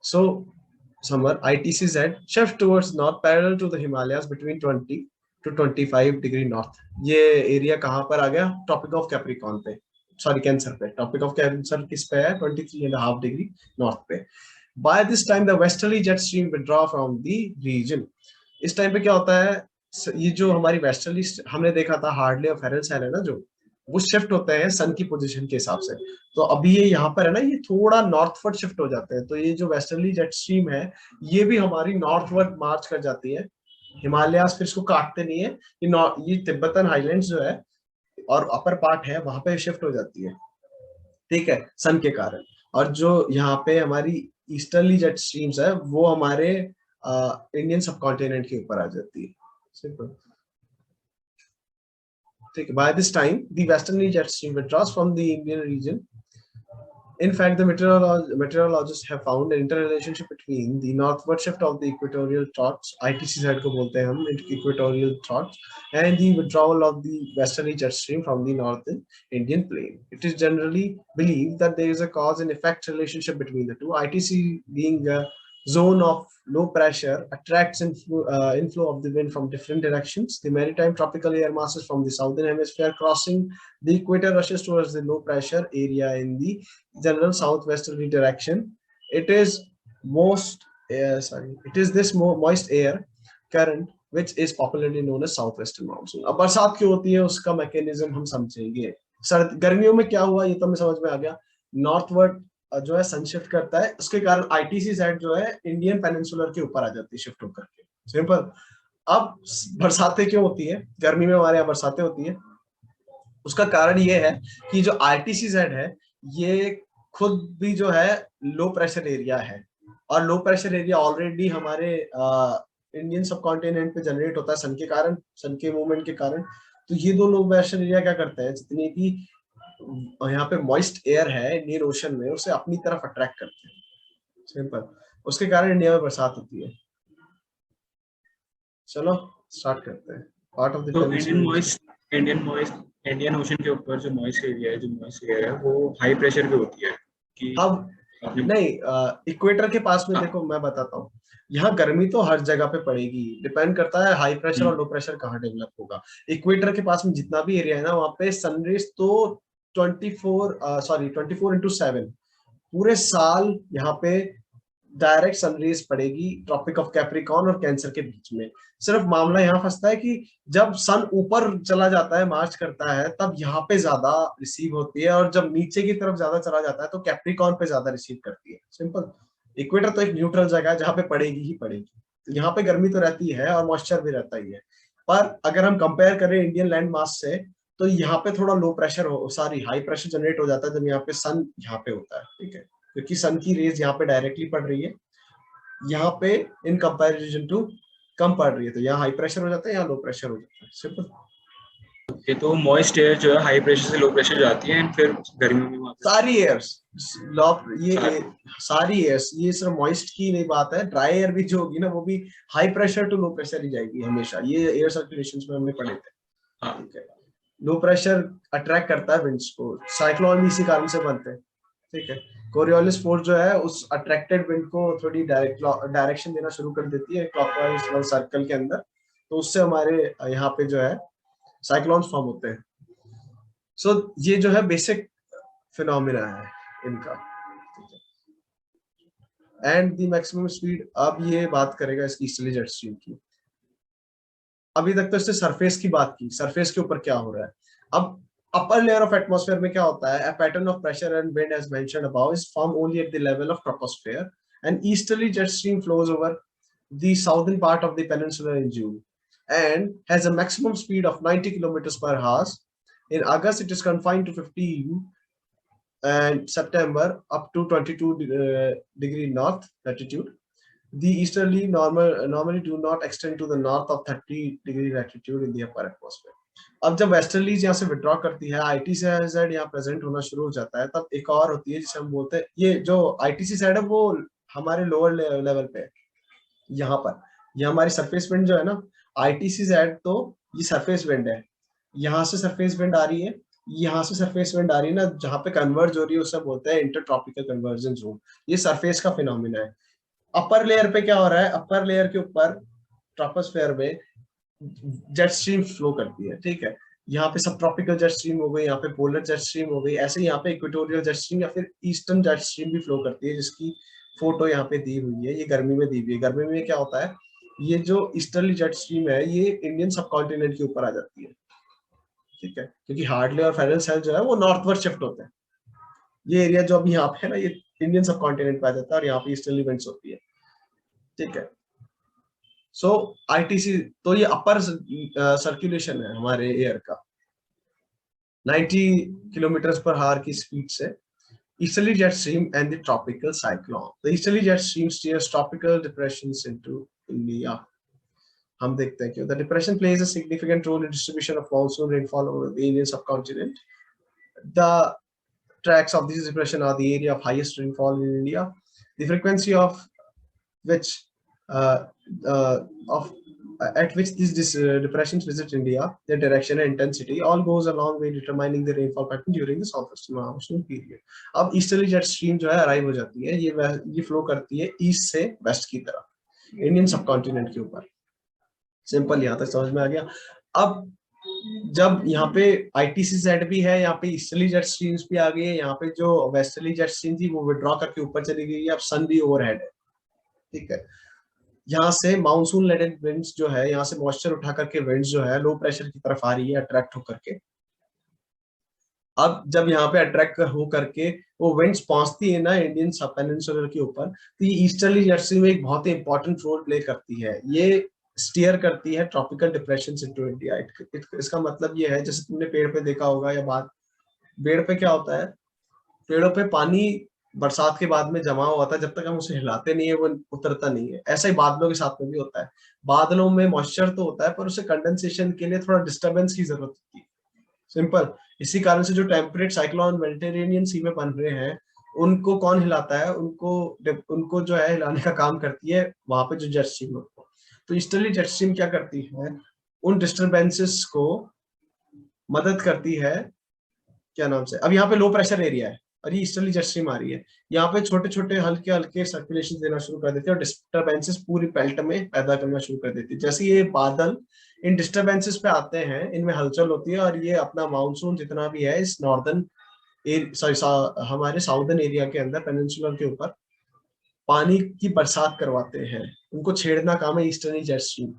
So summer ITCZ shift towards north parallel to the Himalayas between 20 to 25 degree north. ये एरिया कहाँ पर आ गया, ट्रॉपिक ऑफ कैप्रिकॉर्न पे, सॉरी कैंसर पे। ट्रॉपिक ऑफ कैंसर किस पे है, 23.5 डिग्री नॉर्थ पे। By this time the westerly jet stream withdraw from the region. इस टाइम पे क्या होता है, ये जो हमारी वेस्टर्ली, हमने देखा था हार्डले और फेरल सेल है ना, जो वो शिफ्ट होते हैं सन की पोजीशन के हिसाब से। तो अभी ये यहाँ पर है ना, ये थोड़ा नॉर्थवर्ड शिफ्ट हो जाते हैं। तो ये जो वेस्टर्ली जेट स्ट्रीम है, ये भी हमारी नॉर्थवर्ड मार्च कर जाती है। हिमालयास फिर इसको काटते नहीं है, ये तिब्बतन हाईलैंड्स जो है और अपर पार्ट है, वहां पे शिफ्ट हो जाती है, ठीक है, सन के कारण। और जो यहाँ पे हमारी ईस्टर्ली जेट स्ट्रीम्स है, वो हमारे इंडियन सब कॉन्टिनेंट के ऊपर आ जाती है। सिंपल। ठीक है। By this time the westernly jet stream withdraws from the Indian region. In fact, the meteorologists have found an interrelationship between the northward shift of the equatorial troughs, ITCZ को बोलते हैं हम, equatorial troughs, and the withdrawal of the westerly jet stream from the northern Indian plain. It is generally believed that there is a cause and effect relationship between the two. ITC being a zone of low pressure attracts inflow of the wind from different directions. The maritime tropical air masses from the southern hemisphere crossing the equator rushes towards the low pressure area in the general southwesterly direction. It is it is this moist air current which is popularly known as southwestern monsoon. अब बरसात क्यों होती है उसका मैकेनिज्म हम समझेंगे। सर्द गर्मियों में क्या हुआ ये तो हमें समझ में आ गया, नॉर्थवर्ड जो है सन शिफ्ट करता है, उसके कारण ITCZ जो है इंडियन पेनिनसुलर के ऊपर आ जाती है शिफ्ट होकर के। सिंपल। अब बरसातें क्यों होती है, गर्मी में हमारे यहाँ बरसातें होती है, उसका कारण ये है कि जो ITCZ है, ये खुद भी जो है लो प्रेशर एरिया है, और लो प्रेशर एरिया ऑलरेडी हमारे इंडियन सब कॉन्टिनेंट पे जनरेट होता है सन के कारण, सन के मूवमेंट के कारण। तो ये दो लो प्रेशर एरिया क्या करते हैं, जितनी भी यहाँ पे मॉइस्ट एयर है इंडियन ओशन में, उसे अपनी तरफ अट्रैक्ट करते हैं। सिंपल। उसके कारण इंडिया में बरसात होती है। चलो स्टार्ट करते हैं। पार्ट ऑफ द तो पेनिनसुलर। इंडियन ओशन के ऊपर जो मॉइस्ट एरिया है, जो मॉइस्ट एयर है, वो हाई प्रेशर पे होती है कि हाँ आपने। नहीं, इक्वेटर के पास में हाँ। देखो मैं बताता हूँ, यहाँ गर्मी तो हर जगह पे पड़ेगी, डिपेंड करता है हाई प्रेशर हम्म, और लो प्रेशर कहाँ डेवलप होगा। इक्वेटर के पास में जितना भी एरिया है ना, वहाँ पे सनरेज तो 24/7 पूरे साल यहाँ पे डायरेक्ट सनरेज पड़ेगी ट्रॉपिक ऑफ कैप्रिकॉर्न और कैंसर के बीच में। सिर्फ मामला यहाँ फंसता है कि जब सन ऊपर चला जाता है, मार्च करता है, तब यहाँ पे ज्यादा रिसीव होती है, और जब नीचे की तरफ ज्यादा चला जाता है तो कैप्रिकॉर्न पे ज्यादा रिसीव करती है। सिंपल। इक्वेटर तो एक न्यूट्रल जगह है जहाँ पे पड़ेगी ही पड़ेगी। यहाँ पे गर्मी तो रहती है और मॉइस्चर भी रहता ही है, पर अगर हम कंपेयर करें इंडियन लैंड मास से, तो यहाँ पे थोड़ा लो प्रेशर हो, सॉरी हाई प्रेशर जनरेट हो जाता है जब यहाँ पे सन यहाँ पे होता है। ठीक है, क्योंकि सन की रेज यहाँ पे डायरेक्टली पड़ रही है, यहाँ पे इन कंपैरिजन टू कम पड़ रही है, तो यहाँ हाई प्रेशर हो जाता है, यहाँ लो प्रेशर हो जाता है। सिंपल। ओके, तो मॉइस्ट एयर जो है हाई प्रेशर से लो प्रेशर जाती है, एंड फिर गर्मी में वापस सारी एयर्स, लॉ ये साथ। सारी एयर्स, ये सिर्फ मॉइस्ट की नहीं बात है, ड्राई एयर भी जो होगी ना वो भी high pressure to low pressure ही जाएगी हमेशा, ये एयर सर्कुलेशन में हमने पढ़े थे। हाँ। ठीक है, लो प्रेशर अट्रैक्ट करता है विंड्स को, साइक्लोन भी इसी कारण से बनते हैं। ठीक है, कोरियोलिस फोर्स जो है उस अट्रैक्टेड विंड को थोड़ी डायरेक्शन देना शुरू कर देती है क्लॉकवाइज सर्कल के अंदर, तो उससे हमारे यहाँ पे जो है साइक्लोन्स फॉर्म होते हैं। सो ये जो है बेसिक फिनोमिना है इनका। एंड द मैक्सिमम स्पीड, अब ये बात करेगा इसकी ईस्टर्ली जेट स्ट्रीम की। अभी तक तो इसने सरफेस की बात की, सरफेस के ऊपर क्या हो रहा है। अब अपर लेयर ऑफ एटमॉस्फेयर में क्या होता है, a pattern of pressure and wind as mentioned above is formed only at the level of troposphere, and easterly jet stream flows over the southern part of the peninsula in June and has a maximum speed of 90 kilometers per hour. In August it is confined to 15, and September up to 22 degree north latitude. The easterly normally do not extend to the north of 30 degree latitude in the upper atmosphere. अब जब वेस्टर्लीज यहाँ से विड्रॉ करती है, आईटीसी साइड यहाँ प्रेजेंट होना शुरू हो जाता है, तब एक और होती है जिसे हम बोलते हैं, ये जो आईटीसी साइड है वो हमारे लोअर लेवल पे है। यहाँ पर ये हमारी सरफेस विंड जो है ना, आईटीसी साइड तो ये सरफेस विंड है, यहाँ से सरफेस विंड आ रही है, यहाँ से सरफेस विंड आ रही है ना, जहाँ पे कन्वर्ज हो रही है उसे बोलते हैं इंटरट्रॉपिकल कन्वर्जन जोन। ये सरफेस का फिनोमिना है। अपर लेयर पे क्या हो रहा है, अपर लेयर के ऊपर ट्रोपोस्फेयर में जेट स्ट्रीम फ्लो करती है। ठीक है, यहाँ पे सब ट्रॉपिकल जेट स्ट्रीम हो गई, यहाँ पे पोलर जेट स्ट्रीम हो गई, ऐसे यहाँ पे इक्वेटोरियल जेट स्ट्रीम या फिर ईस्टर्न जेट स्ट्रीम भी फ्लो करती है, जिसकी फोटो यहाँ पे दी हुई है। ये गर्मी में दी हुई है। गर्मी में क्या होता है, ये जो ईस्टर्ली जेट स्ट्रीम है ये इंडियन सब कॉन्टिनेंट के ऊपर आ जाती है। ठीक है, क्योंकि हार्डले और फेरल सेल जो है वो नॉर्थवर्ड शिफ्ट होते हैं। ये एरिया जो अभी यहाँ पे है ना, ये इंडियन सब कॉन्टिनेंट पे आ जाता है और यहाँ पे ईस्टर्ली विंड्स होती है। ठीक है, सो आईटीसी, तो ये अपर सर्कुलेशन है हमारे एयर का 90 किलोमीटर पर हावर की स्पीड से। Easterly jet stream and the tropical cyclone. The easterly jet stream steers tropical depressions into India. हम देखते हैं कि the depression plays a significant role in distribution of monsoon rainfall over the Indian subcontinent. The tracks of this depression are the area of highest rainfall in India. The frequency of which uh, of at which these depressions visit India, their direction and intensity, all goes a long way determining the rainfall pattern during the southwestern monsoon period. अब ईस्टर्ली जेट स्ट्रीम जो है अराइव हो जाती है, ये फ्लो करती है ईस्ट से वेस्ट की तरफ इंडियन सबकॉन्टिनेंट के ऊपर। सिंपल, यहाँ तक समझ में आ गया। अब जब यहाँ पे आईटीसी जेड भी है, यहाँ पे ईस्टर्ली जेट स्ट्रीम्स भी आ गई है, यहाँ पे जो वेस्टर्ली जेट स्ट्रीम थी वो विड्रॉ करके ऊपर चली गई है, अब सन भी ओवरहेड है। ठीक है, यहाँ से मानसून लेडेड विंड्स जो है, यहाँ से मॉइस्चर उठा करके विंड्स जो है लो प्रेशर की तरफ आ रही है अट्रैक्ट होकर के। अब जब यहाँ पे अट्रैक्ट हो करके वो विंड्स पहुंचती है ना इंडियन सब पेनिनसुलर के ऊपर, तो ये ईस्टर्ली जेट स्ट्रीम में एक बहुत ही इंपॉर्टेंट रोल प्ले करती है। ये स्टीयर करती है ट्रॉपिकल डिप्रेशन इनटू इंडिया। इसका मतलब ये है, जैसे तुमने पेड़ पे देखा होगा या बात, पेड़ पे क्या होता है, पेड़ों पे पानी बरसात के बाद में जमा हुआ था, जब तक हम उसे हिलाते नहीं है वो उतरता नहीं है। ऐसा ही बादलों के साथ में भी होता है, बादलों में मॉइस्चर तो होता है पर उसे कंडेंसेशन के लिए थोड़ा डिस्टरबेंस की जरूरत होती है। सिंपल, इसी कारण से जो टेम्परेट साइक्लोन मेडिटेरेनियन सी में बन रहे हैं, उनको कौन हिलाता है, उनको जो है हिलाने का काम करती है वहां पे जो जेट स्ट्रीम होती है। तो ईस्टर्ली जेट स्ट्रीम क्या करती है, उन डिस्टरबेंसेस को मदद करती है, क्या नाम से, अब यहाँ पे लो प्रेशर एरिया है और ये ईस्टर्ली जेट स्ट्रीम आ रही है, यहाँ पे छोटे छोटे हल्के हल्के सर्कुलेशन देना शुरू कर देते हैं और डिस्टरबेंसेस पूरी बेल्ट में पैदा करना शुरू कर देती है। जैसे ये बादल इन डिस्टरबेंसेस पे आते हैं, इनमें हलचल होती है और ये अपना मानसून जितना भी है इस नॉर्दर्न हमारे साउदर्न एरिया के अंदर पेनिनसुलर के ऊपर पानी की बरसात करवाते हैं। उनको छेड़ना काम है ईस्टर्ली जेट स्ट्रीम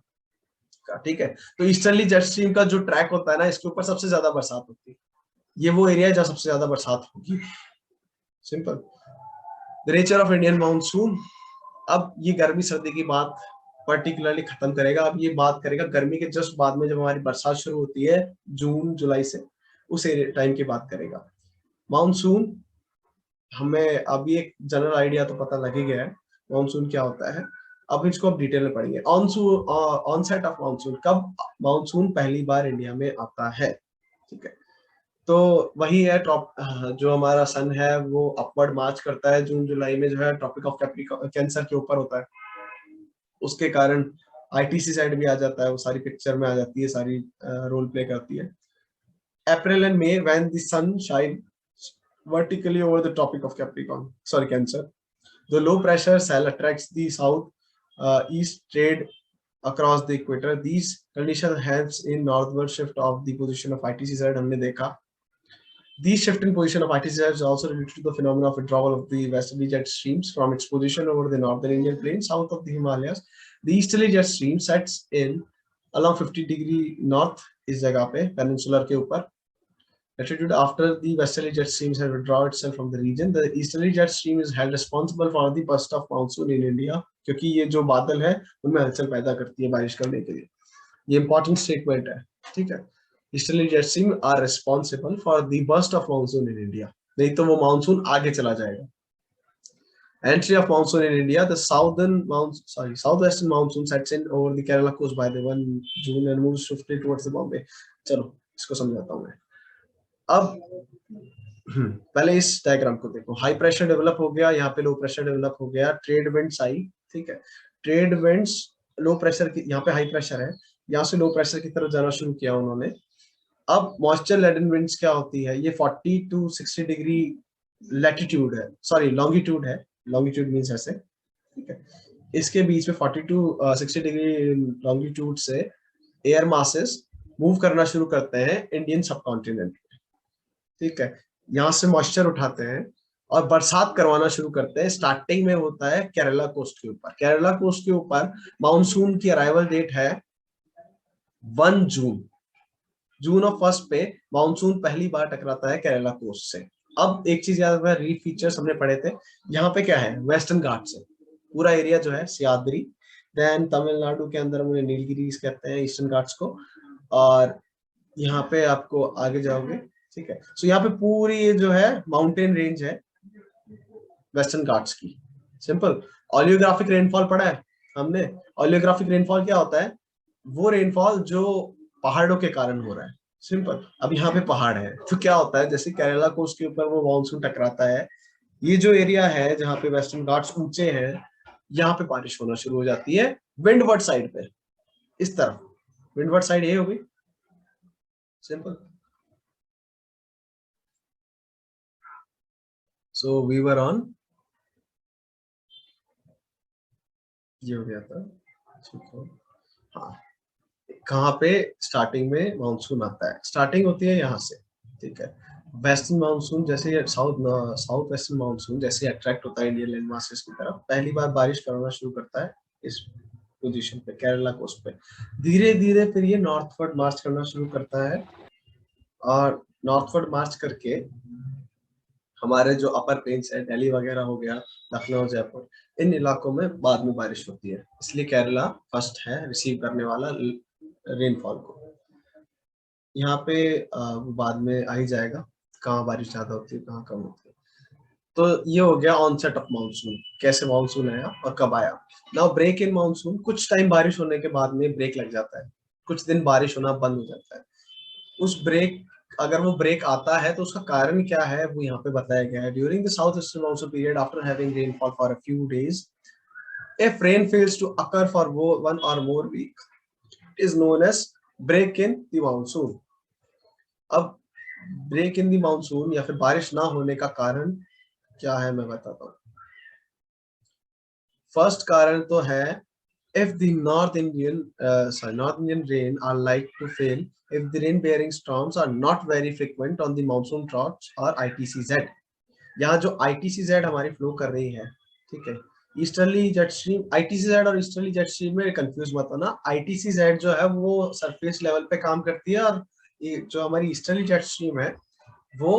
का, ठीक है। तो ईस्टर्ली जेट स्ट्रीम का जो ट्रैक होता है ना, इसके ऊपर सबसे ज्यादा बरसात होती है, ये वो एरिया है जहाँ सबसे ज्यादा बरसात होगी। Simple. The nature of Indian monsoon. अब ये गर्मी सर्दी की बात पर्टिकुलरली खत्म करेगा, अब ये बात करेगा गर्मी के जस्ट बाद में जब हमारी बरसात शुरू होती है जून जुलाई से, उस टाइम की बात करेगा। मानसून हमें अभी एक जनरल आइडिया तो पता लग ही गया है मानसून क्या होता है, अब इसको अब डिटेल में पढ़ेंगे। ऑनसेट ऑफ मानसून, कब मानसून पहली बार इंडिया में आता है, ठीक है। तो वही है जो हमारा सन है वो अपवर्ड मार्च करता है जून जुलाई में, जो है ट्रॉपिक ऑफ कैंसर के ऊपर होता है, उसके कारण आईटीसी साइड भी आ जाता है, वो सारी पिक्चर में आ जाती है, सारी रोल प्ले करती है। April and May when the sun shine vertically over the tropic of Cancer. The low pressure cell attracts the south east trade across the equator. These conditions helps in northward shift of the position of ITC side, हमने देखा। These shift in position of ITC side is also related to the phenomenon of withdrawal of the westerly jet streams from its position over the northern Indian plain south of the Himalayas. The easterly jet stream sets in along 50° north, इस जगह पे पेनिनसुलर के ऊपर latitude after the westerly jet streams have withdrawn itself from the region. The easterly jet stream is held responsible for the burst of monsoon in India, क्योंकि ये जो बादल है उनमें हलचल पैदा करती है बारिश करने के लिए, ये इंपॉर्टेंट स्टेटमेंट है, ठीक है। Easterly jet stream are responsible for the burst of monsoon in India, नहीं तो वो मानसून आगे चला जाएगा। Entry of monsoon in India, the southwestern monsoon sets in over the Kerala coast by the 1 June and moves swiftly towards the Bombay. चलो इसको समझाता हूँ मैं। अब पहले इस डायग्राम को देखो, हाई प्रेशर डेवलप हो गया, यहाँ पे लो प्रेशर डेवलप हो गया, ट्रेड विंड्स आई, ठीक है। ट्रेड विंड्स लो प्रेशर की, यहाँ पे हाई प्रेशर है, यहाँ से लो प्रेशर की तरफ जाना शुरू किया उन्होंने। अब मॉइस्चर लेडन विंड्स क्या होती है, ये 40 to 60 डिग्री लैटिट्यूड है, सॉरी लॉन्गिट्यूड है, लॉन्गिट्यूड मींस ऐसे, ठीक है। इसके बीच में 40 to 60 डिग्री लॉन्गिट्यूड से एयर मासेस मूव करना शुरू करते हैं इंडियन सबकॉन्टिनेंट, ठीक है। यहाँ से मॉइस्चर उठाते हैं और बरसात करवाना शुरू करते हैं। स्टार्टिंग में होता है केरला कोस्ट के ऊपर, केरला कोस्ट के ऊपर मानसून की अराइवल डेट है 1 जून, जून ऑफ फर्स्ट पे मानसून पहली बार टकराता है केरला कोस्ट से। अब एक चीज याद रखना, रीड फीचर्स हमने पढ़े थे, यहाँ पे क्या है, वेस्टर्न घाट्स है, पूरा एरिया जो है सियाद्री, देन तमिलनाडु के अंदर हम नीलगिरीज कहते हैं ईस्टर्न घाट्स को, और यहाँ पे आपको आगे जाओगे, ठीक है। सो यहाँ पे पूरी ये जो है माउंटेन रेंज है वेस्टर्न घाट्स की। सिंपल। ऑलियोग्राफिक रेनफॉल पढ़ा है हमने। ऑलियोग्राफिक रेनफॉल क्या होता है, वो रेनफॉल जो पहाड़ों के कारण हो रहा है। सिंपल। अब यहाँ पे पहाड़ है तो क्या होता है, जैसे केरला कोस्ट के ऊपर वो मानसून टकराता है, ये जो एरिया है जहाँ पे वेस्टर्न घाट्स ऊंचे हैं, यहाँ पे बारिश होना शुरू हो जाती है विंडवर्ड साइड पे, इस तरफ विंडवर्ड साइड ये हो गई। Simple. So we were on, ये हो गया था, ठीक है। हाँ, कहाँ पे स्टार्टिंग में मानसून आता है, स्टार्टिंग होती है यहाँ से, ठीक है। वेस्टर्न मानसून जैसे साउथ वेस्टर्न मानसून जैसे अट्रैक्ट होता है इंडियन लैंड मासेस की तरफ, पहली बार बारिश करना शुरू करता है इस पोजीशन पे, केरला कोस्ट पे। धीरे धीरे फिर ये नॉर्थवर्ड मार्च करना शुरू करता है, और नॉर्थवर्ड मार्च करके हमारे जो अपर प्लेन्स है, दिल्ली वगैरह हो गया, लखनऊ, जयपुर, इन इलाकों में बाद में बारिश होती है, इसलिए केरला फर्स्ट है रिसीव करने वाला रेनफॉल को। यहाँ पे बाद में आ ही जाएगा कहाँ बारिश ज्यादा होती है कहाँ कम होती है। तो ये हो गया ऑनसेट ऑफ मानसून, कैसे मानसून आया और कब आया। नाउ ब्रेक इन मानसून, कुछ टाइम बारिश होने के बाद में ब्रेक लग जाता है, कुछ दिन बारिश होना बंद हो जाता है। उस ब्रेक, अगर वो ब्रेक आता है तो उसका कारण क्या है वो यहाँ पे बताया गया है। During the south eastern monsoon period after having rainfall for a few days, if rain fails to occur for 1 or more week, is known as break in the monsoon. अब ब्रेक इन द मानसून या फिर बारिश ना होने का कारण क्या है मैं बताता हूँ। फर्स्ट कारण तो है, if the North Indian rain are like to fail if the rain bearing storms are not very frequent on the monsoon troughs or ITCZ। यहाँ जो ITCZ हमारी फ्लो कर रही है, ठीक है, ईस्टर्ली जेट स्ट्रीम, ITCZ और ईस्टर्ली जेट स्ट्रीम में कंफ्यूज मत होना। ITCZ जो है वो सरफेस लेवल पे काम करती है और ये जो हमारी ईस्टर्ली जेट स्ट्रीम है वो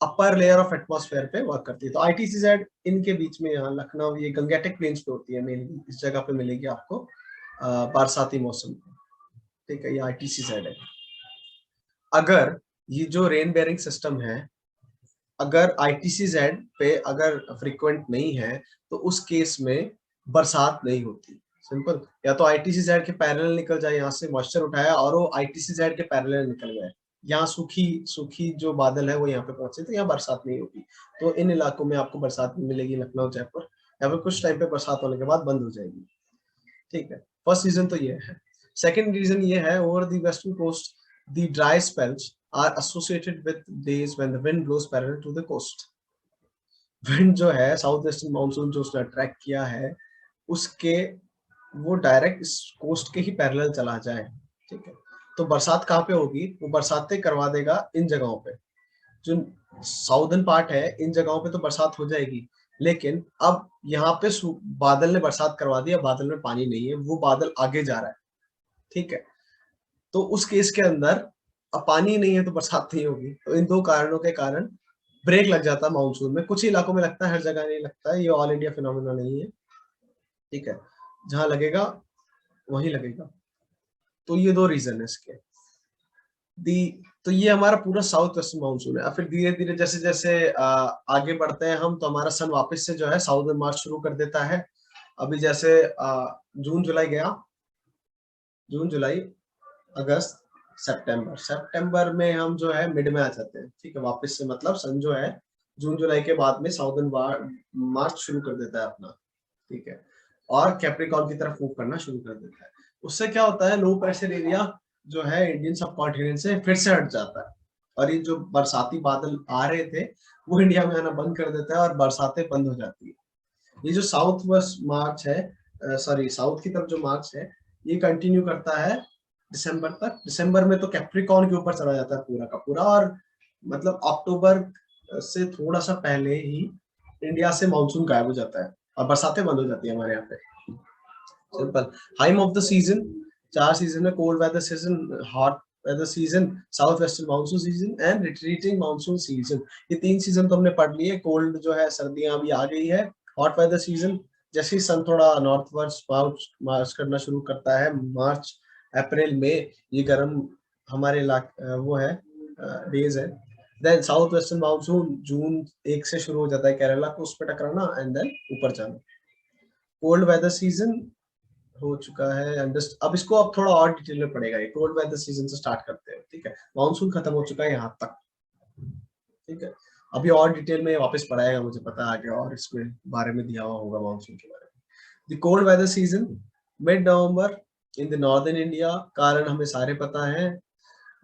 अपर लेयर ऑफ एटमॉस्फेयर पे वर्क करती है। तो ITCZ इनके बीच में, यहाँ लखनऊ, ये गंगेटिक प्लेन्स पे होती है मेनली, इस जगह पे मिलेगी आपको बरसाती मौसम में, ठीक है, ये ITCZ है। अगर ये जो रेन बेयरिंग सिस्टम है, अगर ITCZ पे अगर फ्रीक्वेंट नहीं है तो उस केस में बरसात नहीं होती। सिंपल, या तो ITCZ के पैरेलल निकल जाए, यहाँ से मॉइस्चर उठाया और वो ITCZ के पैरेलल निकल गए, यहाँ सूखी सूखी जो बादल है वो यहाँ पे पहुंचे, तो यहाँ बरसात नहीं होगी। तो इन इलाकों में आपको बरसात मिलेगी, लखनऊ, जयपुर, या फिर कुछ टाइम पे बरसात होने के बाद बंद हो जाएगी, ठीक है। फर्स्ट रीजन तो ये है। सेकेंड रीजन ये है, over the western coast the dry spells are associated with days when the wind blows parallel to the coast। Wind जो है साउथ वेस्टर्न मानसून जो उसने अट्रैक्ट किया है, उसके वो डायरेक्ट इस कोस्ट के ही पैरेलल चला जाए, ठीक है। तो बरसात कहाँ पे होगी, वो बरसातें करवा देगा इन जगहों पे, जो साउदर्न पार्ट है, इन जगहों पे तो बरसात हो जाएगी। लेकिन अब यहाँ पे बादल ने बरसात करवा दिया, बादल में पानी नहीं है, वो बादल आगे जा रहा है, ठीक है। तो उस केस के अंदर अब पानी नहीं है तो बरसात नहीं होगी। तो इन दो कारणों के कारण ब्रेक लग जाता है मानसून में। कुछ इलाकों में लगता है, हर जगह नहीं लगता है, ये ऑल इंडिया फिनोमेना नहीं है, ठीक है, जहां लगेगा वहीं लगेगा। तो ये दो रीजन है इसके। तो ये हमारा पूरा साउथ वेस्टर्न मानसून है। फिर धीरे धीरे जैसे जैसे आगे बढ़ते हैं हम, तो हमारा सन वापस से जो है साउदर्न मार्च शुरू कर देता है। अभी जैसे जून जुलाई गया, जून जुलाई अगस्त सितंबर में हम जो है मिड में आ जाते हैं, ठीक है, वापस से, मतलब सन जो है जून जुलाई के बाद में साउदर्न मार्च शुरू कर देता है अपना, ठीक है, और कैप्रिकॉर्न की तरफ मूव करना शुरू कर देता है। उससे क्या होता है, लो प्रेशर एरिया जो है इंडियन सब कॉन्टिनेंट से फिर से हट जाता है, और ये जो बरसाती बादल आ रहे थे वो इंडिया में आना बंद कर देता है और बरसातें बंद हो जाती है। ये जो साउथ वेस्ट मार्च है, सॉरी साउथ की तरफ जो मार्च है, ये कंटिन्यू करता है दिसंबर तक। दिसंबर में तो कैप्रिकॉर्न के ऊपर चला जाता है पूरा का पूरा, और मतलब अक्टूबर से थोड़ा सा पहले ही इंडिया से मानसून गायब हो जाता है और बरसातें बंद हो जाती है हमारे यहाँ पे। सिंपल। हाइम ऑफ द सीजन, 4 सीजन है, cold weather season, hot weather season, south western monsoon season and retreating monsoon season. ये 3 सीजन तो हमने पढ़ लिए। कोल्ड जो है सर्दियां अभी आ गई है। हॉट वेदर सीजन, जैसे ही सन थोड़ा नॉर्थवर्ड्स मार्च करना शुरू करता है, मार्च अप्रैल में, ये गर्म हमारे वो है डेज है। देन साउथ वेस्टर्न मानसून जून 1 से शुरू हो जाता है, केरला को उस पर टकराना एंड देन ऊपर जाना। कोल्ड वेदर सीजन हो चुका है। अब इसको अब थोड़ा और डिटेल में पड़ेगा। ये कोल्ड वेदर सीजन से स्टार्ट करते हैं, ठीक है। मानसून खत्म हो चुका है यहाँ तक, ठीक है। अभी और डिटेल में वापस पढ़ाएगा, मुझे पता है आगे और इसमें बारे में दिया हुआ होगा मानसून के बारे में। The cold weather season mid November in the northern India, कारण हमें सारे पता है।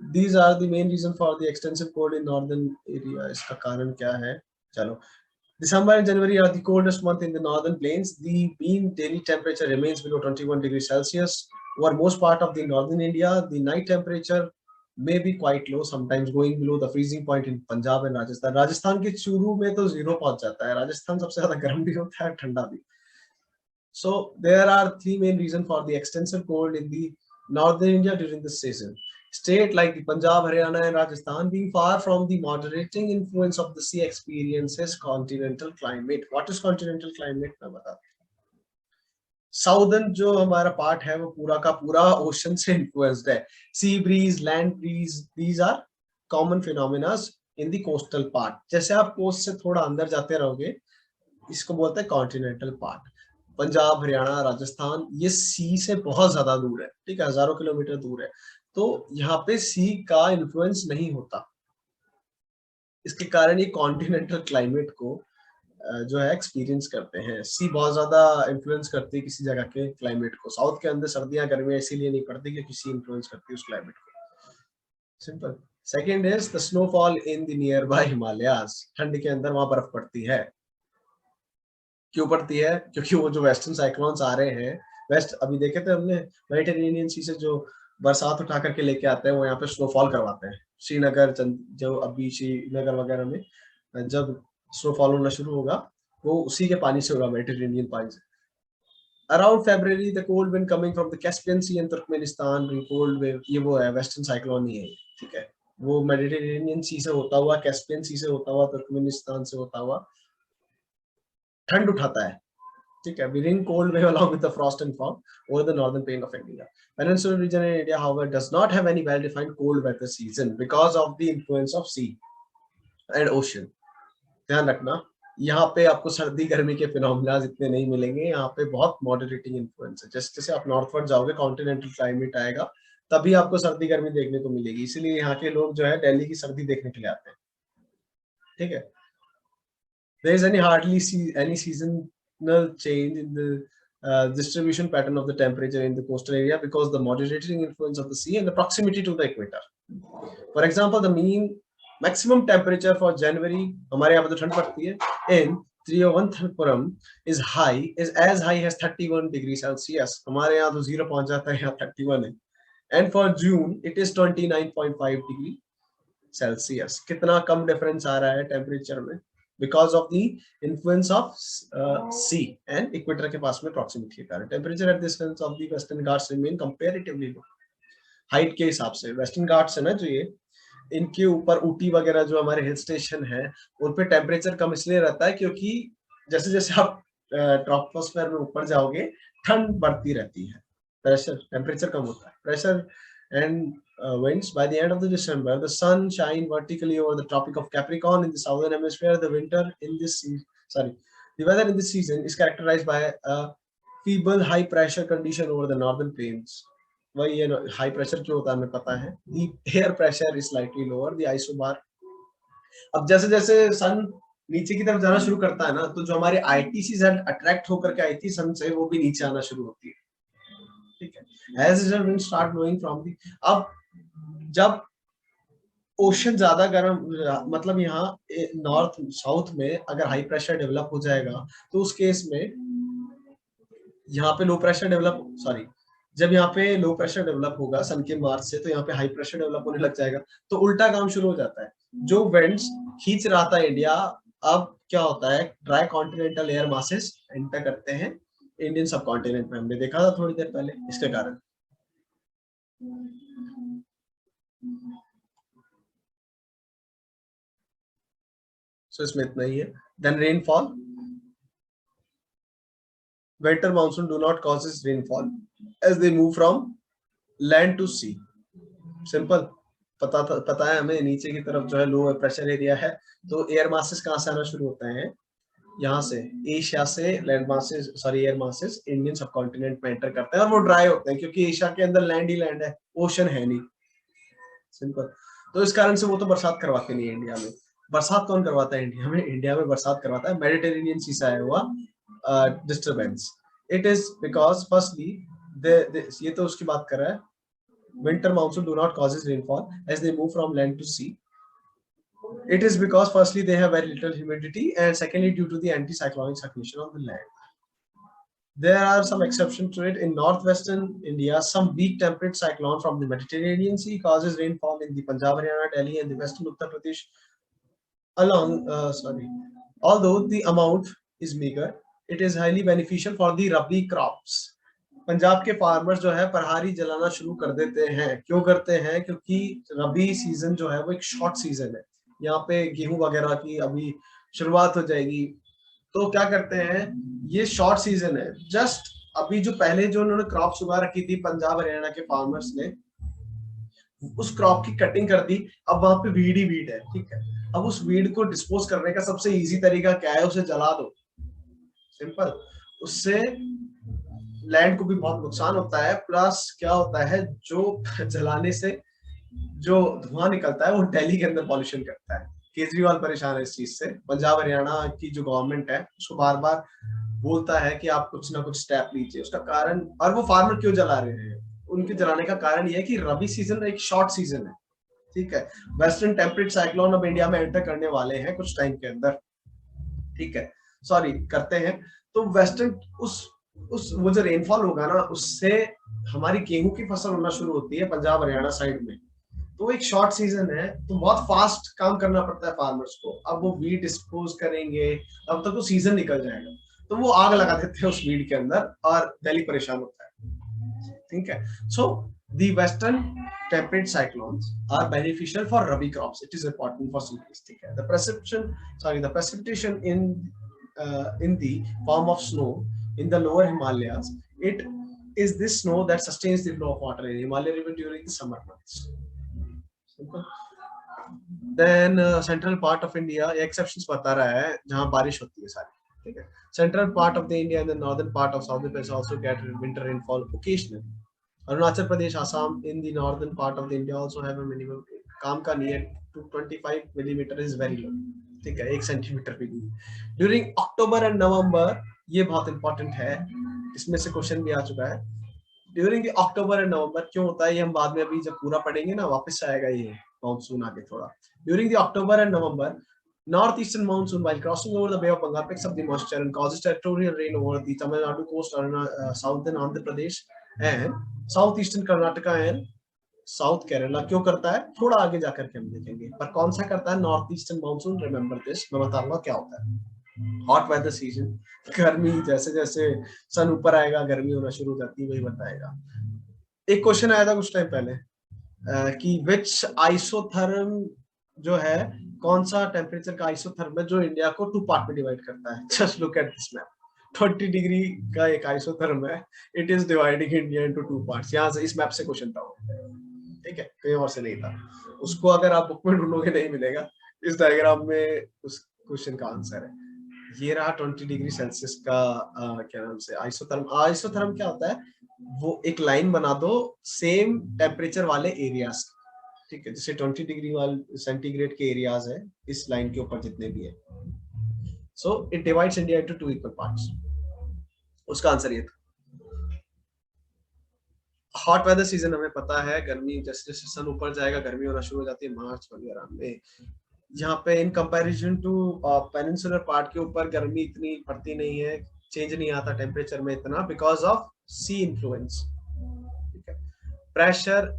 These are the main reason for the extensive cold in northern area। इसका कारण क्या है, चलो। December and January are the coldest month in the northern plains। The mean daily temperature remains below 21 degrees Celsius over most part of the northern India। The night temperature may be quite low, sometimes going below the freezing point in Punjab and Rajasthan। Rajasthan के चूरू में तो 0 पहुंच जाता है। राजस्थान सबसे ज्यादा गर्म भी होता है, ठंडा भी। So there are 3 main reasons for the extensive cold in the northern India during this season। State like the Punjab, Haryana and Rajasthan being far from the moderating influence of the sea experiences continental climate। What is continental climate मैं बता। साउदर्न जो हमारा पार्ट है वो पूरा का पूरा ओशन से इन्फ्लुएंस्ड है। Sea breeze, land breeze, these are common phenomena in the coastal part. जैसे आप कोस्ट से थोड़ा अंदर जाते रहोगे, इसको बोलते हैं कॉन्टिनेंटल पार्ट। पंजाब, हरियाणा, राजस्थान, ये सी से बहुत ज्यादा दूर है, ठीक है, हजारों किलोमीटर दूर है। तो यहाँ पे सी का इन्फ्लुएंस नहीं होता। इसके कारण ये कॉन्टिनेंटल क्लाइमेट को जो है एक्सपीरियंस करते हैं। सी बहुत ज्यादा इन्फ्लुएंस करती है किसी जगह के क्लाइमेट को। साउथ के अंदर सर्दियां गर्मियां इसीलिए नहीं पड़ती क्योंकि सी इन्फ्लुएंस करती है उस क्लाइमेट को। Simple. Second is the snowfall in the near by Himalayas. ठंड के अंदर वहां बर्फ पड़ती है। क्यों पड़ती है? क्योंकि वो जो वेस्टर्न साइक्लोन्स आ रहे हैं, वेस्ट अभी देखे थे हमने, मेडिटेरेनियन सी से जो बरसात उठा करके लेके आते हैं वो यहाँ पे स्नोफॉल करवाते हैं। श्रीनगर जो अभी श्रीनगर वगैरह में जब स्नोफॉल होना शुरू होगा वो उसी के पानी से होगा, मेडिटेरेनियन पानी से। Around February the cold wind coming from the Caspian Sea and Turkmenistan bring cold wave, ये वो है वेस्टर्न साइक्लोन ही है ये, ठीक है। वो मेडिटेरेनियन सी से होता हुआ, कैस्पियन सी से होता हुआ, तुर्कमेनिस्तान से होता हुआ ठंड उठाता है, ठीक है। Bring cold wave along with the frost and fog over the northern plain of India. Peninsular region in India, however, does not have any well-defined cold weather season because of the influence of sea and ocean. ध्यान रखना, यहाँ पे आपको सर्दी गर्मी के फिनोमिना इतने नहीं मिलेंगे। यहाँ पे बहुत मॉडरेटिंग इन्फ्लुएंस है। जैसे जैसे आप नॉर्थवर्ड जाओगे, कॉन्टिनेंटल क्लाइमेट आएगा, तभी आपको सर्दी गर्मी देखने को मिलेगी। इसीलिए यहाँ के लोग जो है दिल्ली की सर्दी देखने के लिए आते हैं, ठीक है। There is hardly any seasonal change in the distribution pattern of the temperature in the coastal area because the moderating influence of the sea and the proximity to the equator. For example, the mean maximum temperature for January, हमारे यहाँ पे तो ठंड पड़ती है, in 301 Thanapuram is as high as 31 degrees Celsius. हमारे यहाँ तो 0 पहुंच जाता है, यहाँ 31 है. And for June it is 29.5 degree Celsius. कितना कम डिफरेंस आ रहा है टेम्परेचर में, because of the influence of sea and equator के पास में proximity के कारण। Temperature at this end of the Western Ghats remain comparatively low. Height के हिसाब से वेस्टर्न घाट्स है ना जो ये, इनके ऊपर ऊटी वगैरह जो हमारे हिल स्टेशन है, उन पे टेम्परेचर कम इसलिए रहता है क्योंकि जैसे जैसे आप ट्रॉपोस्फेयर में ऊपर जाओगे ठंड बढ़ती रहती है, प्रेशर टेम्परेचर कम होता है। Pressure and winds. By the end of the December, the sun shine vertically over the Tropic of Capricorn in the southern hemisphere. The weather in this season is characterized by a feeble high pressure condition over the northern plains. वही ये हाई प्रेशर क्यों होता है हमें पता है। The air pressure is slightly lower. The isobar. अब जैसे जैसे सन नीचे की तरफ जाना शुरू करता है ना, तो जो हमारे ITC अट्रैक्ट होकर के आई थी सन से, वो भी नीचे आना शुरू होती है, ठीक है। As the wind start blowing from the, अब जब ओशन ज्यादा गर्म, मतलब यहाँ नॉर्थ साउथ में अगर हाई प्रेशर डेवलप हो जाएगा तो उस केस में यहाँ पे लो प्रेशर डेवलप, जब यहाँ पे लो प्रेशर डेवलप होगा सन के मार्च से, तो यहाँ पे हाई प्रेशर डेवलप होने लग जाएगा, तो उल्टा काम शुरू हो जाता है। जो विंड्स खींच रहा था इंडिया, अब क्या होता है, dry continental air masses enter करते हैं इंडियन सब कॉन्टिनेंट में। हमने देखा था थोड़ी देर पहले, इसके कारण। सो इसमें इतना ही है। Then rainfall, winter monsoon do not causes rainfall as they move from land to sea. Simple, पता है हमें, नीचे की तरफ जो है लो प्रेशर एरिया है, तो एयर मासेस कहाँ से आना शुरू होते हैं, यहाँ से, एशिया से land masses, air masses Indian सब कॉन्टिनेंट में एंटर करते हैं और वो ड्राई होते हैं क्योंकि एशिया के अंदर लैंड ही लैंड है, ओशन है नहीं। सिंपल। तो इस कारण से वो तो बरसात करवाते नहीं है इंडिया में। बरसात कौन करवाता है इंडिया में? इंडिया में बरसात करवाता है मेडिटेरेनियन सी से आया हुआ disturbance. It is because firstly ये तो उसकी बात कर रहा है, winter monsoon do not causes rainfall as they move from land to sea. It is because firstly they have very little humidity and secondly due to the anticyclonic circulation on the land. There are some exceptions to it. In northwestern India, some weak temperate cyclone from the Mediterranean Sea causes rainfall in the Punjab, Haryana, Delhi and the western Uttar Pradesh although the amount is meager, it is highly beneficial for the rabi crops. Punjab के फार्मर्स जो है पराली जलाना शुरू कर देते हैं। क्यों करते हैं? क्योंकि रबी सीजन जो है वो एक शॉर्ट सीजन है, यहाँ पे गेहूं वगैरह की अभी शुरुआत हो जाएगी, तो क्या करते हैं, ये शॉर्ट सीजन है। जस्ट अभी जो पहले जो उन्होंने क्रॉप उगा रखी थी पंजाब हरियाणा के फार्मर्स ने, उस क्रॉप की कटिंग कर दी, अब वहां पे वीड ही वीड है, ठीक है। अब उस वीड को डिस्पोज करने का सबसे इजी तरीका क्या है, उसे जला दो, सिंपल। उससे लैंड को भी बहुत नुकसान होता है, प्लस क्या होता है, जो जलाने से जो धुआं निकलता है वो दिल्ली के अंदर पॉल्यूशन करता है, केजरीवाल परेशान है इस चीज से। पंजाब हरियाणा की जो गवर्नमेंट है उसको बार बार बोलता है कि आप कुछ ना कुछ स्टेप लीजिए। उसका कारण, और वो फार्मर क्यों जला रहे हैं, उनके जलाने का कारण ये है कि रबी सीजन एक शॉर्ट सीजन है, ठीक है। वेस्टर्न टेम्परेट साइक्लोन अब इंडिया में एंटर करने वाले हैं कुछ टाइम के अंदर, ठीक है, सॉरी करते हैं। तो वेस्टर्न उस वो जो रेनफॉल होगा ना, उससे हमारी गेहूं की फसल होना शुरू होती है पंजाब हरियाणा साइड में। तो एक शॉर्ट सीजन है, तो बहुत फास्ट काम करना पड़ता है फार्मर्स को। अब वो वीट डिस्पोज करेंगे तब तक तो सीजन निकल जाएगा, तो वो आग लगा देते हैं उस वीट के अंदर और दिल्ली परेशान होता है, ठीक है। सो the western temperate cyclones are beneficial for rabi crops. It is important for cities, ठीक है। The precipitation in the form of snow in the lower Himalayas, it is this snow that sustains the flow of water in Himalaya river during the summer months. Simple. Then central part of India, exceptions बता रहा है जहाँ बारिश होती है सारी, ठीक है। Central part of the India and the northern part of South India also get winter rainfall occasionally. Arunachal Pradesh, Assam in the northern part of the India also have a minimum काम का near to 25 millimeter is very low, ठीक है, 1 सेंटीमीटर भी नहीं। During October and November, ये बहुत इंपॉर्टेंट है, इसमें से क्वेश्चन भी आ चुका है। ड्यूरिंग अक्टूबर एंड नवंबर क्यों होता है ये हम बाद में अभी जब पूरा पढ़ेंगे ना वापस आएगा ये मानसून आगे थोड़ा। During the October and November northeastern monsoon while crossing over the Bay of Bengal picks up the moisture and causes territorial rain over the Tamil Nadu coast, southern Andhra Pradesh and southeastern Karnataka and south Kerala. क्यों करता है थोड़ा आगे जाकर के हम देखेंगे, पर कौन सा करता है north eastern monsoon, remember this, मैं बताऊंगा क्या होता है। हॉट वेदर सीजन, गर्मी, जैसे जैसे सन ऊपर आएगा गर्मी होना शुरू हो जाती है, वही बताएगा। एक क्वेश्चन आया था कुछ टाइम पहले कि विच आइसोथर्म जो है, कौन सा टेम्परेचर का आइसोथर्म है जो इंडिया को 2 पार्ट में डिवाइड करता है। Just look at this map, 20 degree का एक आइसोथर्म है, it is dividing India into 2 parts. यहाँ से इस मैप से क्वेश्चन था, ठीक है, कहीं और से नहीं था। उसको अगर आप बुक में ढूंढोगे नहीं मिलेगा, इस डायग्राम में उस क्वेश्चन का आंसर है। ये रहा 20 डिग्री सेल्सियस का क्या नाम से आइसोथर्म। आइसोथर्म क्या होता है, वो एक लाइन बना दो सेम टेम्परेचर वाले एरियाज, ठीक है, जैसे 20 डिग्री वाले सेंटीग्रेड के एरियाज है इस लाइन के ऊपर जितने भी है। So it divides India into 2 equal parts. उसका आंसर ये था। हॉट वेदर सीजन हमें पता है, गर्मी जैसे जैसे सन ऊपर जाएगा गर्मी होना शुरू हो जाती है मार्च वगैरह में। यहाँ पे in comparison to peninsular part के ऊपर गर्मी इतनी पड़ती नहीं है, चेंज नहीं आता टेम्परेचर में इतना, बिकॉज ऑफ सी इन्फ्लुएंस, ठीक है। प्रेशर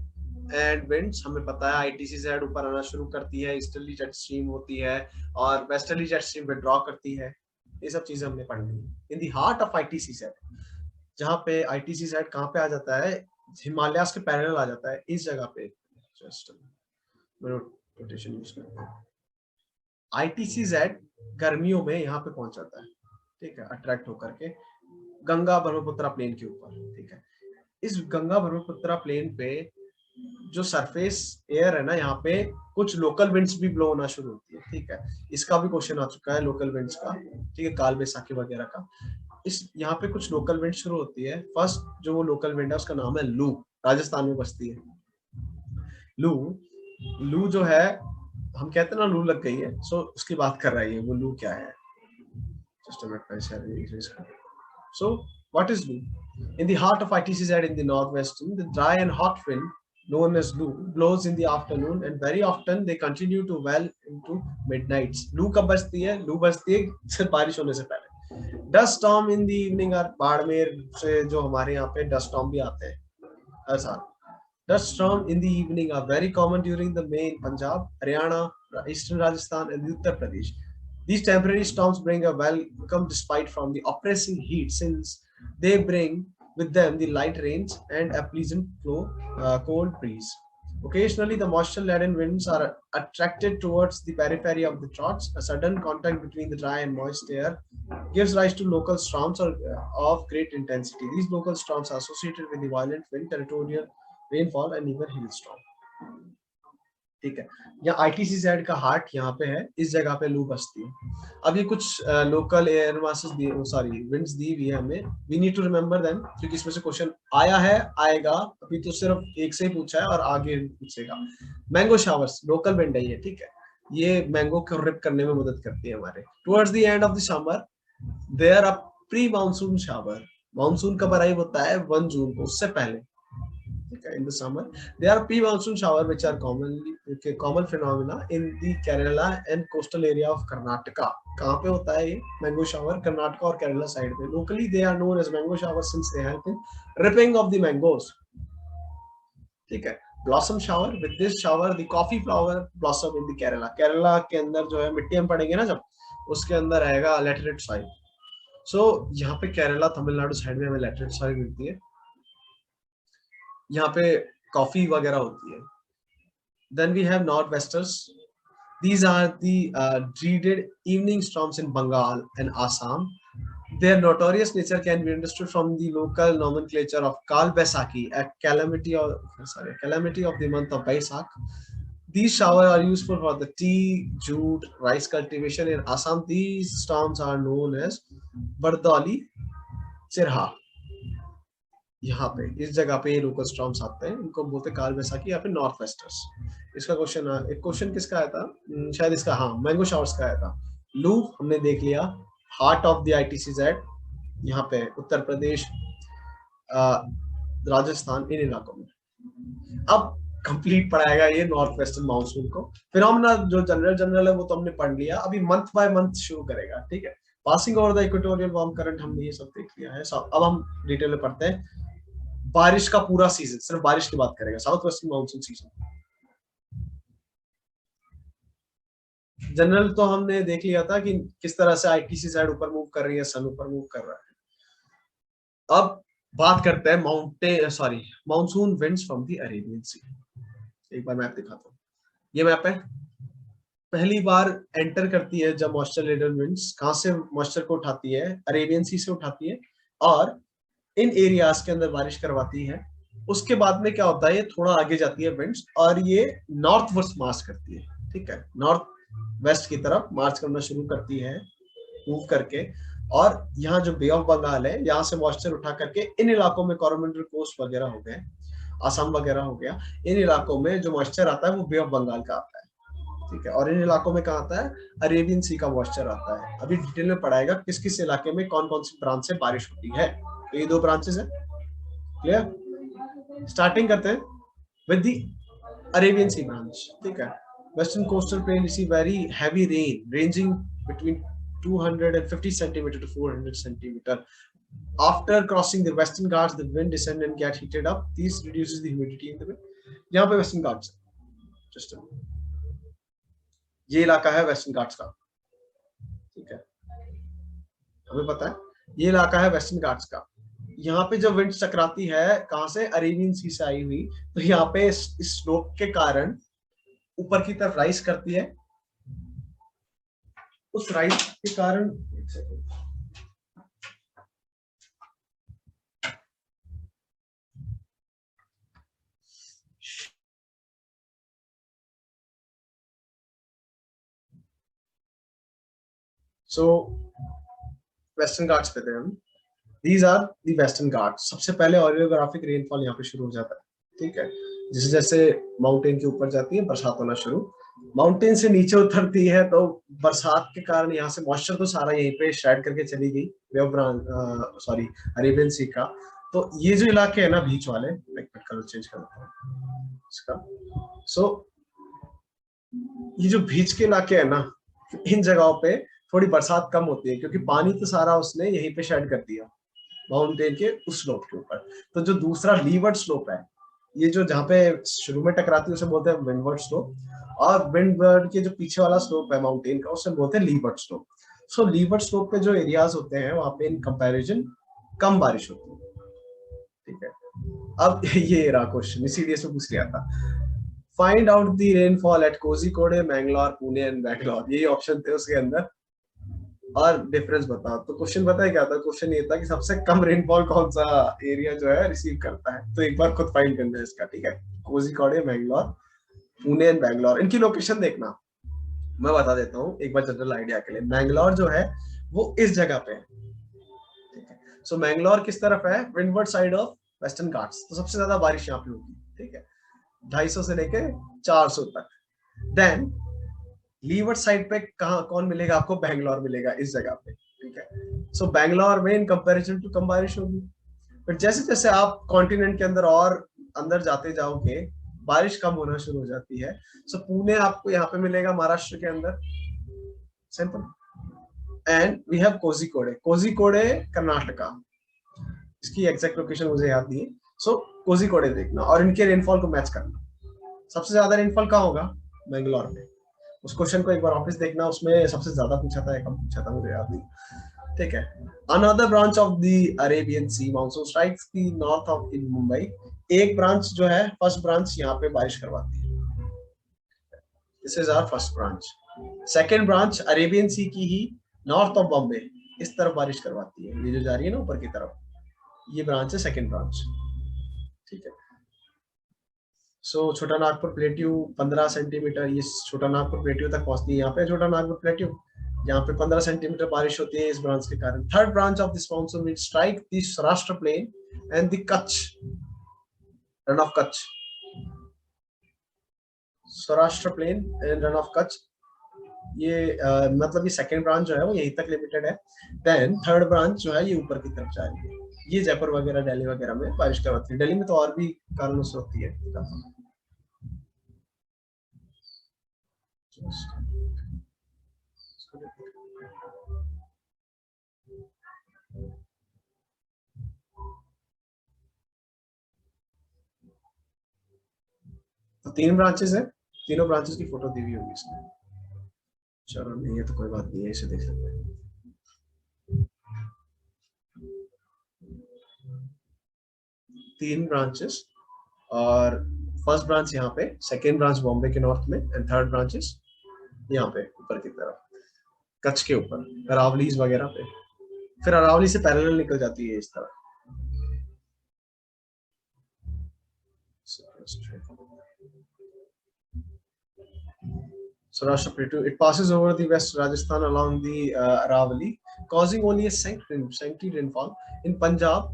एंड विंड्स हमें पता है, ITCZ ऊपर आना शुरू करती है, ईस्टर्ली जेट स्ट्रीम होती है और वेस्टर्ली जेट स्ट्रीम विड्रॉ करती है, ये सब चीजें हमने पढ़नी है। In the heart of ITCZ, जहाँ पे ITCZ कहाँ पे आ जाता है, हिमालयास के पैरेलल आ जाता है, इस जगह पे जस्ट रोटेशन यूज करते हैं। ITCZ गर्मियों में यहाँ पे पहुंच जाता है, ठीक है, अट्रैक्ट होकर के गंगा ब्रह्मपुत्र प्लेन के ऊपर, ठीक है। इस गंगा ब्रह्मपुत्र प्लेन पे जो सरफेस एयर है ना, यहाँ पे कुछ लोकल विंड्स भी ब्लो होना शुरू होती है, ठीक है। इसका भी क्वेश्चन आ चुका है लोकल विंड्स का, ठीक है, काल बैसाखी वगैरह का। इस यहाँ पे कुछ लोकल विंड शुरू होती है। फर्स्ट जो वो लोकल विंड है उसका नाम है लू, राजस्थान में बसती है। लू जो है, हम कहते हैं ना लू लग गई है, सो उसकी बात कर रही है। वो लू क्या है, just a minute. So what is लू? In the heart of ITCZ in the northwestern, the dry and hot wind known as Loo blows in the afternoon and very often they continue to well into midnights. Loo कब बजती है? लू बजती है सिर्फ बारिश होने से पहले। Dust storm in the evening और बाड़मेर से जो हमारे यहाँ पे dust storm भी आते हैं हर साल। Dust storm in the evening are very common during the May in Punjab, Haryana, Eastern Rajasthan and Uttar Pradesh. These temporary storms bring a welcome respite from the oppressing heat, since they bring with them the light rains and a pleasant cold breeze. Occasionally, the moisture-laden winds are attracted towards the periphery of the troughs. A sudden contact between the dry and moist air gives rise to local storms of great intensity. These local storms are associated with the violent wind, territorial rainfall, and even hailstorm. ठीक है, यहाँ ITCZ का हार्ट यहाँ पे है, इस जगह पे लू बसती है। अब ये कुछ लोकल एयर मासेस विंड्स दी हुई है हमें, we need to remember them, क्योंकि इसमें से क्वेश्चन आया है, आएगा, अभी तो सिर्फ एक से ही पूछा है और आगे पूछेगा। मैंगो शावर्स लोकल विंड है ये, ठीक है। ये मैंगो को रिप करने में मदद करती है हमारे। Towards the end of the summer there are pre monsoon shower. Monsoon कब अराइव होता है? 1 जून को, उससे पहले। In the summer, there are pre-monsoon shower which are common phenomena in the Kerala and coastal area of Karnataka. कहाँ पे होता है ये मैंगो शावर? कर्नाटका और केरला साइड पे। Locally they are known as mango shower since they help in ripping of the mangoes. ठीक है। Blossom shower, with this shower the coffee flower blossom in the Kerala. Kerala के अंदर जो है मिट्टी में पड़ेंगे ना जब, उसके अंदर रहेगा laterite soil. So यहाँ पे केरला तमिलनाडु साइड में हमें laterite soil मिलती है, यहाँ पे कॉफी वगैरह होती है। Then we have northwesters. These are the dreaded evening storms in Bengal and Assam. Their notorious nature can be understood from the local nomenclature of Kal Baisakhi, a calamity of the month of Baisakh. These showers are useful for the tea, jute, rice cultivation. In Assam, these storms are known as Bardoli Chirha. यहाँ पे इस जगह पे ये लोकल स्टॉर्म्स आते हैं, इनको बोलते हैं काल बैसाखी या फिर नॉर्थ वेस्टर्स। इसका क्वेश्चन, एक क्वेश्चन किसका आया था? शायद इसका, हाँ, मैंगो शावर्स का आया था। लू हमने देख लिया, हार्ट ऑफ द ITCZ, यहाँ पे उत्तर प्रदेश, राजस्थान, इन इलाकों में। अब कंप्लीट पढ़ाएगा ये नॉर्थ वेस्टर्न मानसून को। फिनोमेना जो जनरल है वो तो हमने पढ़ लिया, अभी मंथ बाय मंथ शुरू करेगा, ठीक है। Passing over the equatorial warm current हमने ये सब देख लिया है। अब हम डिटेल में पढ़ते हैं बारिश का पूरा सीजन, सिर्फ बारिश की बात करेगा, south western monsoon season. General तो हमने देख लिया था कि किस तरह से ITCZ ऊपर मूव कर रही है, सन ऊपर मूव कर रहा है। अब बात करते हैं monsoon winds from the Arabian Sea. एक बार मैप दिखाता हूँ, ये मैप है। पहली बार एंटर करती है जब मॉइस्चर लेडन विंड्स, कहां से मॉइस्चर को उठाती है? अरेबियन सी से उठाती है और इन एरियाज के अंदर बारिश करवाती है। उसके बाद में क्या होता है, ये थोड़ा आगे जाती है विंड्स और ये नॉर्थ वर्ड्स मार्च करती है, ठीक है, नॉर्थ वेस्ट की तरफ मार्च करना शुरू करती है मूव करके। और यहाँ जो बे ऑफ बंगाल है, यहाँ से मॉइस्चर उठा करके इन इलाकों में कोरोमंडल कोस्ट वगैरह हो गए, असम वगैरह हो गया, इन इलाकों में जो मॉइस्चर आता है वो बे ऑफ बंगाल का आता है, ठीक है। और इन इलाकों में कहाँ आता है? अरेबियन सी का मॉइस्चर आता है। अभी डिटेल में पढ़ाएगा किस किस इलाके में कौन कौन सी ब्रांच से बारिश होती है। तो ये 2 ब्रांचेस है, क्लियर। स्टार्टिंग करते हैं with the Arabian Sea branch, ठीक है। Western coastal plain receive very heavy rain ranging between 250 centimeter to 400 centimeter. After crossing the Western Ghats, the wind descend and get heated up. This reduces the humidity in the wind. यहाँ पे वेस्टर्न घाट्स, जस्ट ये इलाका है वेस्टर्न घाट्स का, ठीक है, हमें पता है ये इलाका है वेस्टर्न घाट्स का। यहाँ पे जब विंड टकराती है कहां से? अरेबियन सी से आई हुई, तो यहाँ पे इस स्लोप के कारण ऊपर की तरफ राइज करती है। उस राइज के कारण वेस्टर्न घाट्स पे थे हम। These are the Western Ghats. सबसे पहले ऑरियोग्राफिक रेनफॉल यहाँ पे शुरू हो जाता है, ठीक है। जैसे जैसे माउंटेन के ऊपर जाती है बरसात होना शुरू, माउंटेन से नीचे उतरती है तो बरसात के कारण यहाँ से मॉइस्चर तो सारा यहीं पे शेड करके चली गई अरेबियन सी का। तो ये जो इलाके है ना बीच वाले, कलर चेंज कर देता हूँ इसका। ये जो बीच के इलाके है ना, इन जगहों पे थोड़ी बरसात कम होती है क्योंकि पानी तो सारा उसने यहीं पे शेड कर दिया माउंटेन के उस स्लोप के ऊपर। तो जो दूसरा लीवर्ड स्लोप है, ये जो जहाँ पे शुरू में टकराती है उसे बोलते हैं विंडवर्ड स्लोप, और विंडवर्ड के जो पीछे वाला स्लोप है माउंटेन का उसे बोलते हैं लीवर्ड स्लोप। सो लीवर्ड स्लोप पे जो एरियाज होते हैं वहां पे इन कंपैरिजन कम बारिश होती है, ठीक है। अब ये रहा क्वेश्चन, सीडीएस में पूछ लिया था, find out the rainfall at Kozhikode, Mangalore, Pune and Bangalore. यही ऑप्शन थे उसके अंदर, और डिफरेंस बताओ। तो क्वेश्चन पता है क्या था? क्वेश्चन ये था कि सबसे कम रेनफॉल कौन सा एरिया जो है रिसीव करता है। तो एक बार खुद फाइंड करना है इसका, ठीक है। कोझिकोड, मैंगलोर, पुणे एंड बैंगलोर, इनकी लोकेशन देखना, मैं बता देता हूँ एक बार जनरल आइडिया के लिए। मैंगलोर जो है वो इस जगह पे है, ठीक है। सो मैंगलोर किस तरफ है? Windward side of western Ghats. तो सबसे ज्यादा बारिश यहाँ पे होगी, ठीक है, 250 से लेके 400 तक। देन लीवर्ड साइड पे कहाँ कौन मिलेगा आपको? बैंगलोर मिलेगा इस जगह पे, ठीक है। सो बैंगलोर में इन कंपैरिजन टू कम बारिश होगी। फिर जैसे जैसे आप कॉन्टिनेंट के अंदर और अंदर जाते जाओगे बारिश कम होना शुरू हो जाती है। सो पुणे आपको यहाँ पे मिलेगा महाराष्ट्र के अंदर, simple. And we have Kozhikode, Kozhikode Karnataka, इसकी एग्जैक्ट लोकेशन मुझे याद नहीं है। सो कोझिकोडे देखना और इनके रेनफॉल को मैच करना। सबसे ज्यादा रेनफॉल कहाँ होगा? बेंगलोर में। उस क्वेश्चन को एक बार वापस देखना, उसमें सबसे ज्यादा पूछा था या कम पूछा था मुझे याद नहीं, ठीक है। Another branch of the Arabian Sea monsoon strikes the north of in Mumbai. एक ब्रांच जो है, फर्स्ट ब्रांच यहाँ पे बारिश करवाती है, this is our first branch. Second branch Arabian Sea की ही नॉर्थ ऑफ बॉम्बे इस तरफ बारिश करवाती है, ये जो जा रही है ना ऊपर की तरफ, ये ब्रांच है सेकेंड ब्रांच, ठीक है। सो छोटा नागपुर प्लेट्यू 15 सेंटीमीटर, ये छोटा नागपुर प्लेट्यू तक पहुंचती है। यहाँ पे छोटा नागपुर प्लेट्यू, यहाँ पे 15 सेंटीमीटर बारिश होती है इस ब्रांच के कारण। Third branch of this monsoon will strike the Saurashtra plain and the Kutch, Rann of Kutch, Saurashtra plain and Rann of Kutch. ये मतलब ये सेकंड ब्रांच जो है वो यहीं तक लिमिटेड है। देन थर्ड ब्रांच जो है ये ऊपर की तरफ जा रही है, ये जयपुर वगैरह दिल्ली वगैरह में बारिश करवाती है। दिल्ली में तो और भी कारणों से होती है। तो 3 ब्रांचेस है, तीनों ब्रांचेस की फोटो दी हुई होगी इसमें। चलो नहीं है तो कोई बात नहीं है, इसे देख सकते हैं। तीन ब्रांचेस, और फर्स्ट ब्रांच यहाँ पे, सेकेंड ब्रांच बॉम्बे के नॉर्थ में, एंड थर्ड ब्रांचेस यहाँ पे ऊपर की तरफ कच्छ के ऊपर अरावलीज वगैरह पे। फिर अरावली से पैरेलल निकल जाती है इस तरह। Saurashtra Plateau, it passes over the West Rajasthan along the Aravalli, causing only a scanty rainfall. In Punjab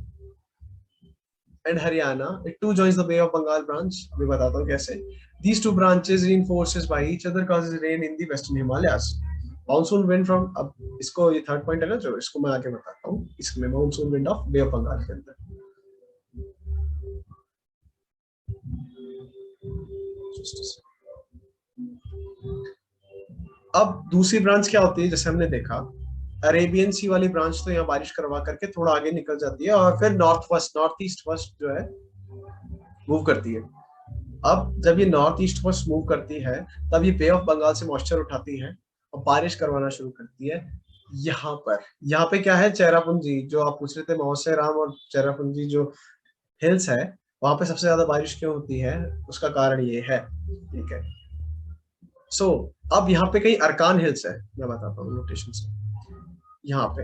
and Haryana, it too joins the Bay of Bengal branch. अभी बताता हूँ कैसे। These two branches reinforces by each other causes rain in the Western Himalayas. Monsoon wind from, अब इसको ये थर्ड पॉइंट है ना जो, इसको मैं आगे बताता हूँ। इसमें monsoon wind of Bay of Bengal के अंदर। अब दूसरी ब्रांच क्या होती है? जैसे हमने देखा अरेबियन सी वाली ब्रांच तो यहाँ बारिश करवा करके थोड़ा आगे निकल जाती है और फिर नॉर्थ ईस्ट फर्स्ट जो है मूव करती है। अब जब ये नॉर्थ ईस्ट फर्स्ट मूव करती है तब ये बे ऑफ बंगाल से मॉइस्चर उठाती है और बारिश करवाना शुरू करती है। यहाँ पे क्या है? चेरापूंजी, जो आप पूछ रहे थे, मौसेराम और चेरापूंजी जो हिल्स है, वहां पे सबसे ज्यादा बारिश क्यों होती है, उसका कारण ये है, ठीक है। सो अब यहाँ पे कई अरकान हिल्स है, मैं बताता हूँ नोटेशन से। यहाँ पे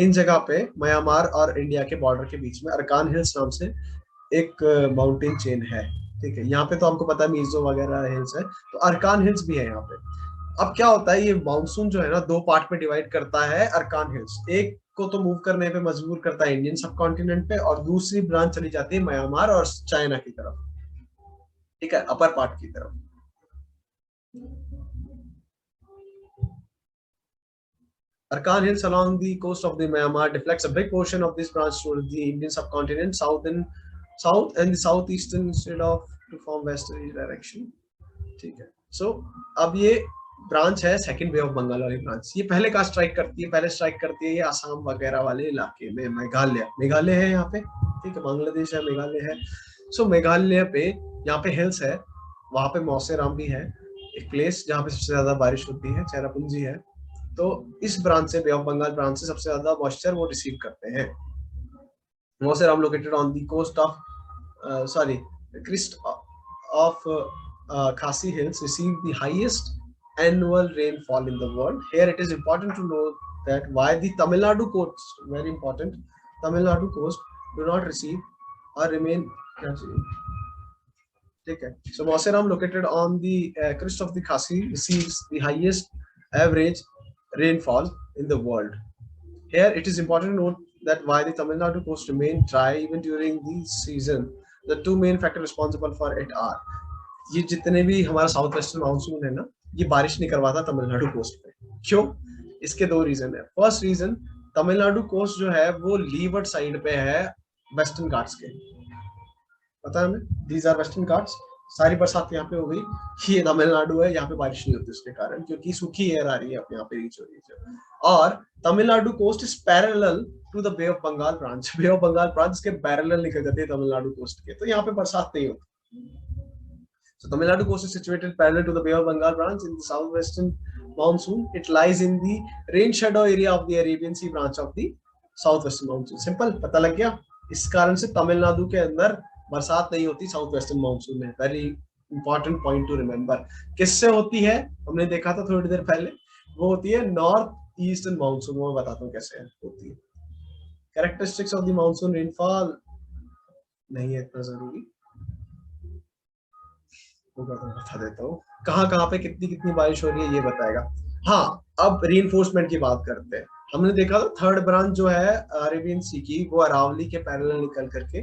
इन जगह पे म्यांमार और इंडिया के बॉर्डर के बीच में अरकान हिल्स नाम से एक माउंटेन चेन है, ठीक है। यहाँ पे तो आपको पता है मीजो वगैरह हिल्स है, तो अरकान हिल्स भी है यहाँ पे। अब क्या होता है, ये मानसून जो है ना दो पार्ट में डिवाइड करता है अरकान हिल्स। एक को तो मूव करने पे मजबूर करता है इंडियन सब कॉन्टिनेंट पे, और दूसरी ब्रांच चली जाती है म्यांमार और चाइना की तरफ, ठीक है, अपर पार्ट की तरफ। Arkan Hills along the coast of the Myanmar deflects a big portion of this branch towards the Indian subcontinent, south and the southeastern instead of to form westerly direction, ठीक है। So अब ये ब्रांच है सेकंड बे ऑफ बंगाल वाली ब्रांच। ये पहले कहाँ स्ट्राइक करती है? पहले स्ट्राइक करती है ये आसाम वगैरह वाले इलाके में, मेघालय है यहाँ पे, ठीक है। बांग्लादेश है, मेघालय है। सो मेघालय पे यहाँ पे हिल्स है, वहां पे मौसेराम भी है, एक प्लेस जहाँ पे सबसे ज्यादा बारिश होती है, चेरापूंजी है। तो इस ब्रांच से, बे ऑफ बंगाल ब्रांच से सबसे ज्यादा मॉइस्चर वो रिसीव करते हैं। Mawsynram located on the coast of crest of Khasi Hills receive the highest annual rainfall in the world. Here it is important to know that why the Tamil Nadu coast, very important, Tamil Nadu coast do not receive or remain, okay. So Mauseram located on the crest of the Khasi receives the highest average rainfall in the world. Here it is important to note that why the Tamil Nadu coast remain dry even during the season. The two main factors responsible for it are, ये जितने भी हमारा साउथ वेस्टर्न मानसून है ना, ये बारिश नहीं करवाता तमिलनाडु कोस्ट पे। क्यों? इसके दो रीजन है। फर्स्ट रीजन, तमिलनाडु कोस्ट जो है वो लीवर्ड साइड पे है वेस्टर्न घाट्स के, पता है हमें, दीज आर वेस्टर्न घाट्स। सारी बरसात यहाँ पे हो गई, ये तमिलनाडु है, यहाँ पे बारिश नहीं होती उसके कारण, क्योंकि सूखी एयर आ रही है अपने यहाँ पे रीच हो रही है। और Tamil Nadu coast is parallel to the Bay of Bengal branch, Bay of Bengal branch के पैरेलल निकल जाती है तमिलनाडु कोस्ट के, तो यहाँ पे बरसात नहीं होती। So Tamil Nadu coast is situated parallel to the Bay of Bengal branch in the southwestern monsoon. It lies in the rain shadow area of the Arabian Sea branch of the southwestern monsoon. Simple, पता लग गया। इस कारण से तमिलनाडु के अंदर बरसात नहीं होती साउथ वेस्टर्न मानसून में। Very important point two remember. किससे होती है? हमने देखा था थोड़ी देर पहले, वो होती है नॉर्थ ईस्टर्न मानसून। मैं बताता हूँ कैसे होती है। Characteristics of the monsoon rainfall नहीं है इतना जरूरी, बता देता हूँ। कहाँ पे कितनी कितनी बारिश हो रही है ये बताएगा। हाँ, अब रीइंफोर्समेंट की बात करते हैं। हमने देखा था थर्ड ब्रांच जो है अरेबियन सी की, वो अरावली के पैरेलल निकल करके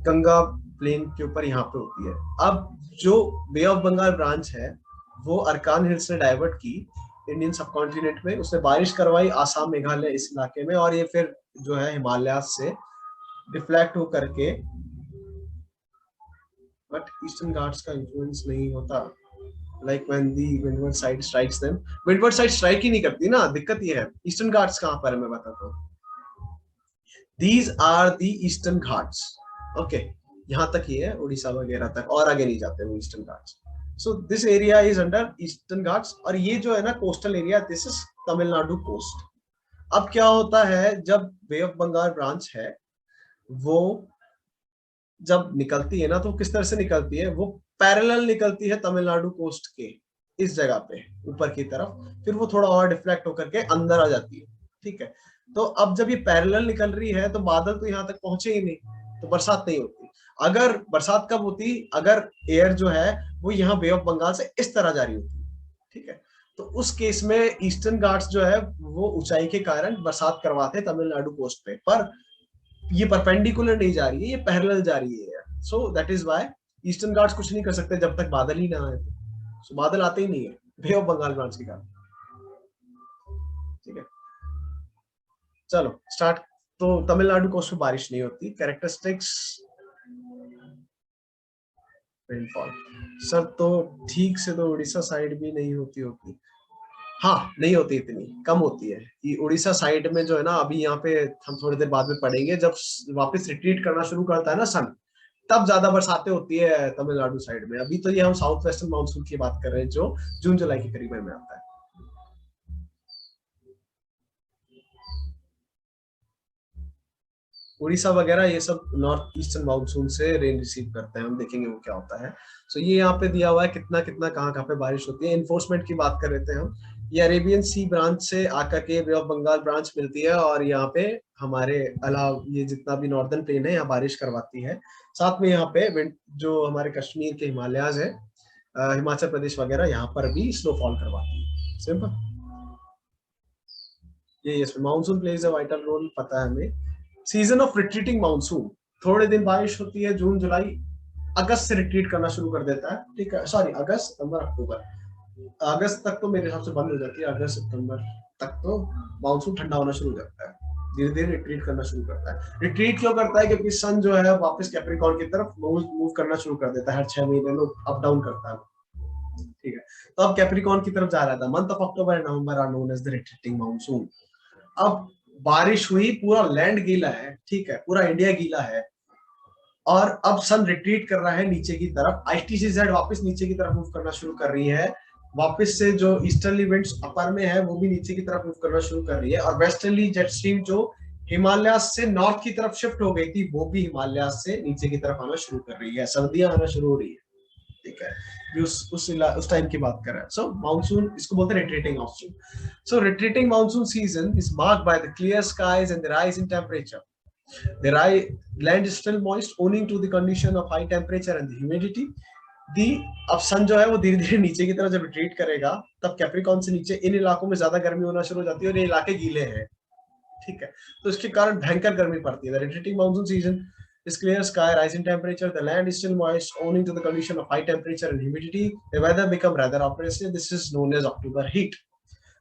गंगा प्लेन के ऊपर यहाँ पे होती है। अब जो बे ऑफ बंगाल ब्रांच है वो अरकान हिल्स ने डाइवर्ट की इंडियन सब कॉन्टिनेंट में, उसने बारिश करवाई आसाम मेघालय इस इलाके में, और ये फिर जो है हिमालय से डिफ्लेक्ट हो करके, बट ईस्टर्न घाट्स का इन्फ्लुएंस नहीं होता। Like when the windward side strikes them, windward side strike ही नहीं करती ना, दिक्कत ये है। ईस्टर्न घाट्स कहाँ पर है मैं बताता हूँ। These are the Eastern Ghats, okay, यहाँ तक ही है, उड़ीसा वगैरह तक, और आगे नहीं जाते वो Eastern Ghats. So this area is under Eastern Ghats, और ये जो है ना coastal area, this is Tamil Nadu coast. अब क्या होता है, जब बे ऑफ बंगाल ब्रांच है वो जब निकलती है ना, तो किस तरह से निकलती है, वो पैरेलल निकलती है तमिलनाडु कोस्ट के इस जगह पे ऊपर की तरफ, फिर वो थोड़ा और डिफ्लेक्ट होकर के अंदर आ जाती है, ठीक है। तो अब जब ये पैरेलल निकल रही है तो बादल तो यहाँ तक पहुंचे ही नहीं, तो बरसात नहीं होती। अगर बरसात कब होती, अगर एयर जो है वो यहाँ बे ऑफ बंगाल से इस तरह जा रही होती, ठीक है, तो उस केस में ईस्टर्न घाट्स जो है वो ऊंचाई के कारण बरसात करवाते तमिलनाडु कोस्ट पे, पर ये परपेंडिकुलर नहीं जा रही है, ये पैरेलल जा रही है। So that is why eastern Ghats कुछ नहीं कर सकते जब तक बादल ही ना आए। सो बादल आते ही नहीं है बे ऑफ बंगाल ब्रांच के कारण, ठीक है। चलो स्टार्ट। तो तमिलनाडु कोस्ट पे बारिश नहीं होती। कैरेक्टरिस्टिक्स रेनफॉल, सर तो ठीक से तो उड़ीसा साइड भी नहीं होती होगी। हाँ, नहीं होती, इतनी कम होती है कि उड़ीसा साइड में जो है ना, अभी यहाँ पे हम थोड़ी देर बाद में पढ़ेंगे, जब वापस रिट्रीट करना शुरू करता है ना सन, तब ज्यादा बरसातें होती है तमिलनाडु साइड में। अभी तो ये हम साउथ वेस्टर्न मानसून की बात कर रहे हैं जो जून जुलाई के करीब में आता है। उड़ीसा वगैरह ये सब नॉर्थ ईस्टर्न मानसून से रेन रिसीव करते हैं, हम देखेंगे वो क्या होता है। सो ये यहाँ पे दिया हुआ है कितना कितना कहाँ पे बारिश होती है। इन्फोर्समेंट की बात कर रहे थे हम, ये अरेबियन सी ब्रांच से आकर के बे ऑफ बंगाल ब्रांच मिलती है, और यहाँ पे हमारे अलाव ये जितना भी नॉर्दर्न प्लेन है यहाँ बारिश करवाती है। साथ में यहाँ पे जो हमारे कश्मीर के हिमालयाज है, हिमाचल प्रदेश वगैरह, यहाँ पर भी स्नोफॉल करवाती है। सिंपल, ये monsoon plays a vital role, पता है हमें। सीजन ऑफ रिट्रीटिंग मानसून, थोड़े दिन बारिश होती है, जून जुलाई, अगस्त से रिट्रीट करना शुरू कर देता है, ठीक है। सॉरी, अगस्त सितंबर अक्टूबर, अगस्त तक तो मेरे हिसाब से बंद हो जाती है, अगस्त सितंबर तक तो मानसून ठंडा होना शुरू हो जाता है, धीरे धीरे रिट्रीट करना शुरू करता है। रिट्रीट क्यों करता है? क्योंकि सन जो है वापस कैप्रिकॉर्न की तरफ मूव करना शुरू कर देता है, हर 6 महीने में अप डाउन करता है, ठीक है। तो अब कैप्रिकॉर्न की तरफ जा रहा था। Month of October and November are known as the retreating monsoon. अब बारिश हुई, पूरा लैंड गीला है, ठीक है, पूरा इंडिया गीला है, और अब सन रिट्रीट कर रहा है नीचे की तरफ। आईटीसीजेड वापस नीचे की तरफ मूव करना शुरू कर रही है, वापस से जो ईस्टर्ली विंड्स अपर में है वो भी नीचे की तरफ मूव करना शुरू कर रही है, और वेस्टर्ली जेट स्ट्रीम जो हिमालय से नॉर्थ की तरफ शिफ्ट हो गई थी वो भी हिमालय से नीचे की तरफ आना शुरू कर रही है, सर्दियां आना शुरू हो रही है, ठीक है। उस टाइम की बात कर रहे हैं। सो मानसून, इसको बोलते हैं retreating monsoon. So retreating monsoon season is marked by the clear skies and the rise in temperature. The land is still moist owing to the condition of high temperature and the humidity. अब सन जो है वो धीरे धीरे नीचे की तरफ जब रिट्रीट करेगा, तब कैप्रिकॉर्न से नीचे इन इलाकों में ज्यादा गर्मी होना शुरू हो जाती है, और ये इलाके गीले हैं, ठीक है। तो इसके कारण भयंकर गर्मी पड़ती है। Retreating monsoon season is clear sky, rising temperature, the land is still moist owing to the condition of high temperature and humidity. The weather become rather oppressive. This is known as October heat.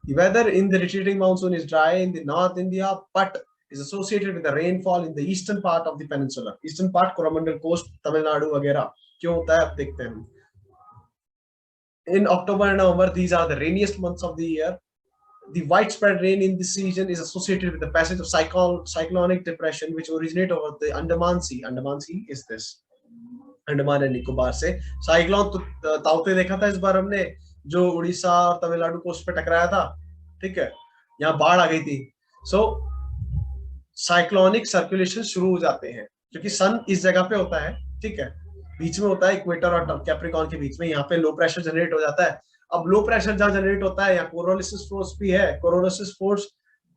The weather in the retreating monsoon is dry in the North India, but is associated with the rainfall in the eastern part of the peninsula. Eastern part, Coromandel Coast, Tamil Nadu वगैरह. क्यों होता है अब देखते हैं. In October and November, these are the rainiest months of the year. The widespread rain in this region is associated with the passage of cyclonic depression, which originate over the Andaman Sea. Andaman Sea is this. Andaman and Nicobar से साइक्लोन ताउते देखा था इस बार हमने, जो उड़ीसा और तमिलनाडु कोस्ट पे टकराया था. ठीक है, यहाँ बाढ़ आ गई थी. सो साइक्लोनिक सर्कुलेशन शुरू हो जाते हैं क्योंकि सन इस जगह पे होता है. ठीक है, बीच में होता है इक्वेटर और कैप्रिकॉर्न के बीच में. यहाँ पे लो प्रेशर जनरेट हो जाता है. अब लो प्रेशर जहां जनरेट होता है, यहाँ कोरोलिसिस फोर्स भी है. कोरोलिसिस फोर्स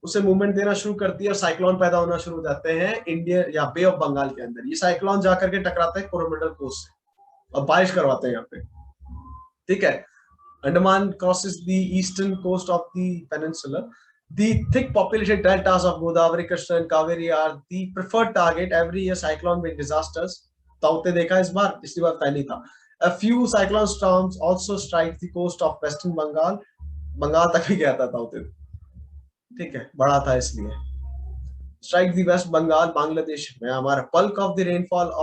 उसे मूवमेंट देना शुरू करती है और साइक्लोन पैदा होना शुरू हो जाते हैं इंडिया या बे ऑफ बंगाल के अंदर. ये साइक्लोन जाकर के टकराते हैं कोरोमंडल कोस्ट से और बारिश करवाते हैं यहाँ पे. ठीक है, Andaman crosses the eastern coast of the peninsula. The thick populated deltas of Godavari, Krishna and Kaveri are the preferred target every year cyclone wind disasters. ताउते देखा इस बार, पिछली बार पहली था. A few cyclone storms also strike the coast of Western Bengal. Bengal तक भी गया था ताउते. ठीक है, बड़ा था इसलिए. Strike the West Bengal, Bangladesh में. हमारा bulk of the rainfall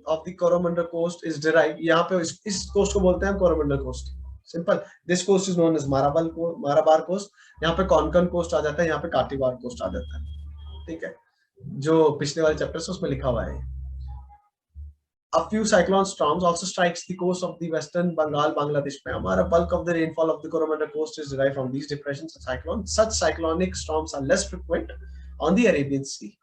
of the Coromandel coast is derived. यहाँ पे इस कोस्ट को बोलते हैं Coromandel coast. Simple. This coast is known as Malabar coast. यहाँ पे कॉनकन कोस्ट आ जाता है, यहाँ पे काटीवार कोस्ट आ जाता है. ठीक है, जो पिछले वाले चैप्टर से उसमें लिखा हुआ है. A few cyclone storms also strikes the coast of the western Bengal, Bangladesh में. हमारा bulk of the rainfall of the Coromandel coast is derived from these depressions and cyclones. Such cyclonic storms are less frequent on the Arabian Sea.